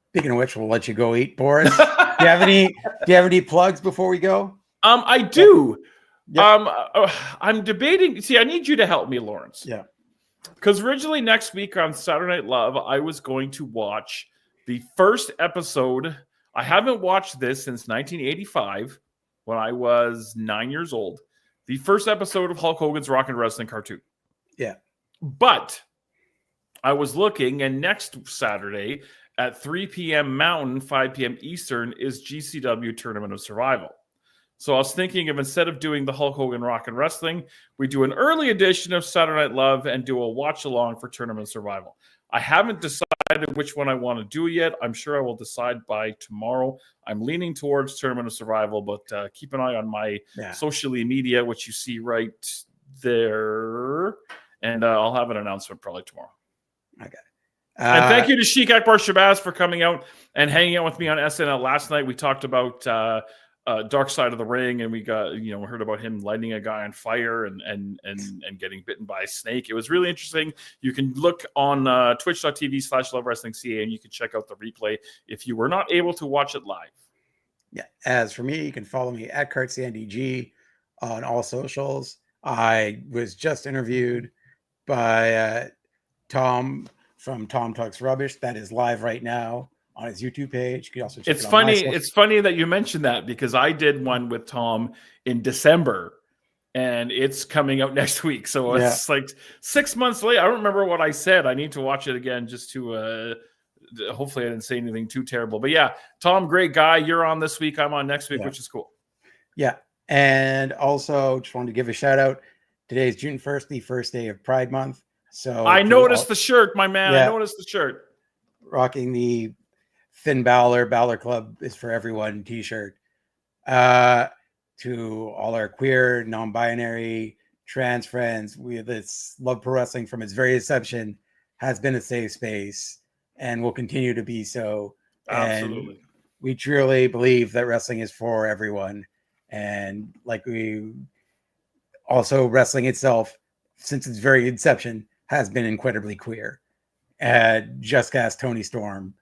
Speaking of which, we'll let you go eat, Boris. Do you have any plugs before we go? I do. Yep. I'm debating. See, I need you to help me, Lawrence. Yeah. Because originally next week on Saturday Night Love, I was going to watch the first episode. I haven't watched this since 1985 when I was 9 years old. The first episode of Hulk Hogan's Rockin' Wrestling cartoon. Yeah. But I was looking, and next Saturday at 3 p.m. Mountain, 5 p.m. Eastern is GCW Tournament of Survival. So I was thinking of instead of doing the Hulk Hogan Rockin' Wrestling, we do an early edition of Saturday Night Love and do a watch-along for Tournament of Survival. I haven't decided which one I want to do yet. I'm sure I will decide by tomorrow. I'm leaning towards Tournament of Survival, but keep an eye on my social media, which you see right there. And I'll have an announcement probably tomorrow. Okay. And thank you to Sheik Akbar Shabazz for coming out and hanging out with me on SNL last night. We talked about Dark Side of the Ring, and we got heard about him lighting a guy on fire and getting bitten by a snake. It was really interesting. You can look on twitch.tv/lovewrestlingca, and you can check out the replay if you were not able to watch it live. Yeah. As for me, you can follow me at CartCNDG on all socials. I was just interviewed by Tom from Tom Talks Rubbish. That is live right now on his YouTube page. You can also check It's funny that you mentioned that because I did one with Tom in December and it's coming out next week. So it's like 6 months later. I don't remember what I said. I need to watch it again just to hopefully I didn't say anything too terrible. But yeah, Tom, great guy. You're on this week. I'm on next week, which is cool. Yeah. And also just wanted to give a shout out. Today is June 1st, the first day of Pride Month. So I noticed the shirt, my man. I noticed the shirt. Rocking the Finn Balor Club is for everyone t-shirt. To all our queer, non-binary, trans friends, this Love Pro Wrestling from its very inception has been a safe space and will continue to be so. Absolutely. And we truly believe that wrestling is for everyone. And like wrestling itself, since its very inception, has been incredibly queer. Just ask Tony Storm.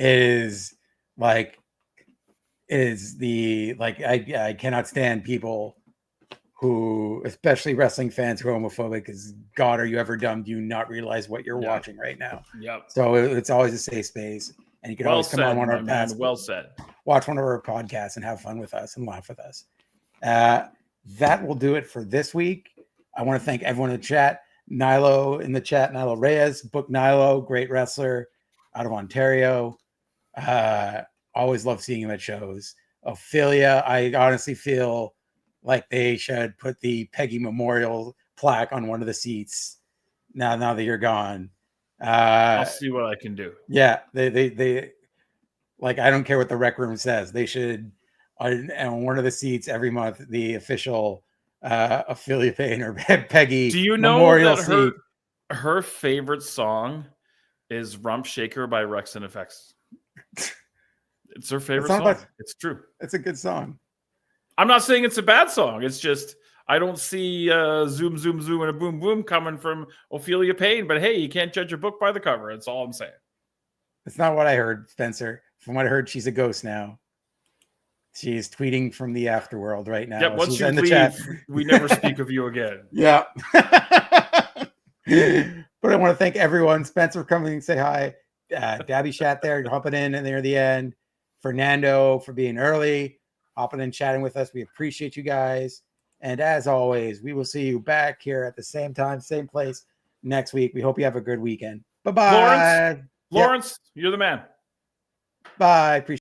I cannot stand people who, especially wrestling fans who are homophobic, because God, are you ever dumb? Do you not realize what you're watching right now? Yep. So it's always a safe space. And you can always come on one of our past. Well said. Watch one of our podcasts and have fun with us and laugh with us. That will do it for this week. I want to thank everyone in the chat. Nilo in the chat, Nilo Reyes, book Nilo, great wrestler. out of Ontario. Always love seeing him at shows. Ophelia, I honestly feel like they should put the Peggy Memorial plaque on one of the seats now that you're gone. I'll see what I can do. Yeah, they like, I don't care what the rec room says. They should on one of the seats every month, the official Ophelia Payne or Peggy Do you know Memorial that seat. Her favorite song is Rump Shaker by Rex and Effects? It's her favorite song. It's true. It's a good song. I'm not saying it's a bad song. It's just I don't see zoom, zoom, zoom, and a boom, boom coming from Ophelia Payne. But hey, you can't judge a book by the cover. That's all I'm saying. That's not what I heard, Spencer. From what I heard, she's a ghost now. She's tweeting from the afterworld right now. Yeah, once she's you in the leave, chat. we never speak of you again. Yeah. But I want to thank everyone. Spencer coming and say hi. Dabby Chat there, hopping in near the end. Fernando for being early, hopping in, chatting with us. We appreciate you guys. And as always, we will see you back here at the same time, same place next week. We hope you have a good weekend. Bye-bye. Lawrence, you're the man. Bye. Appreciate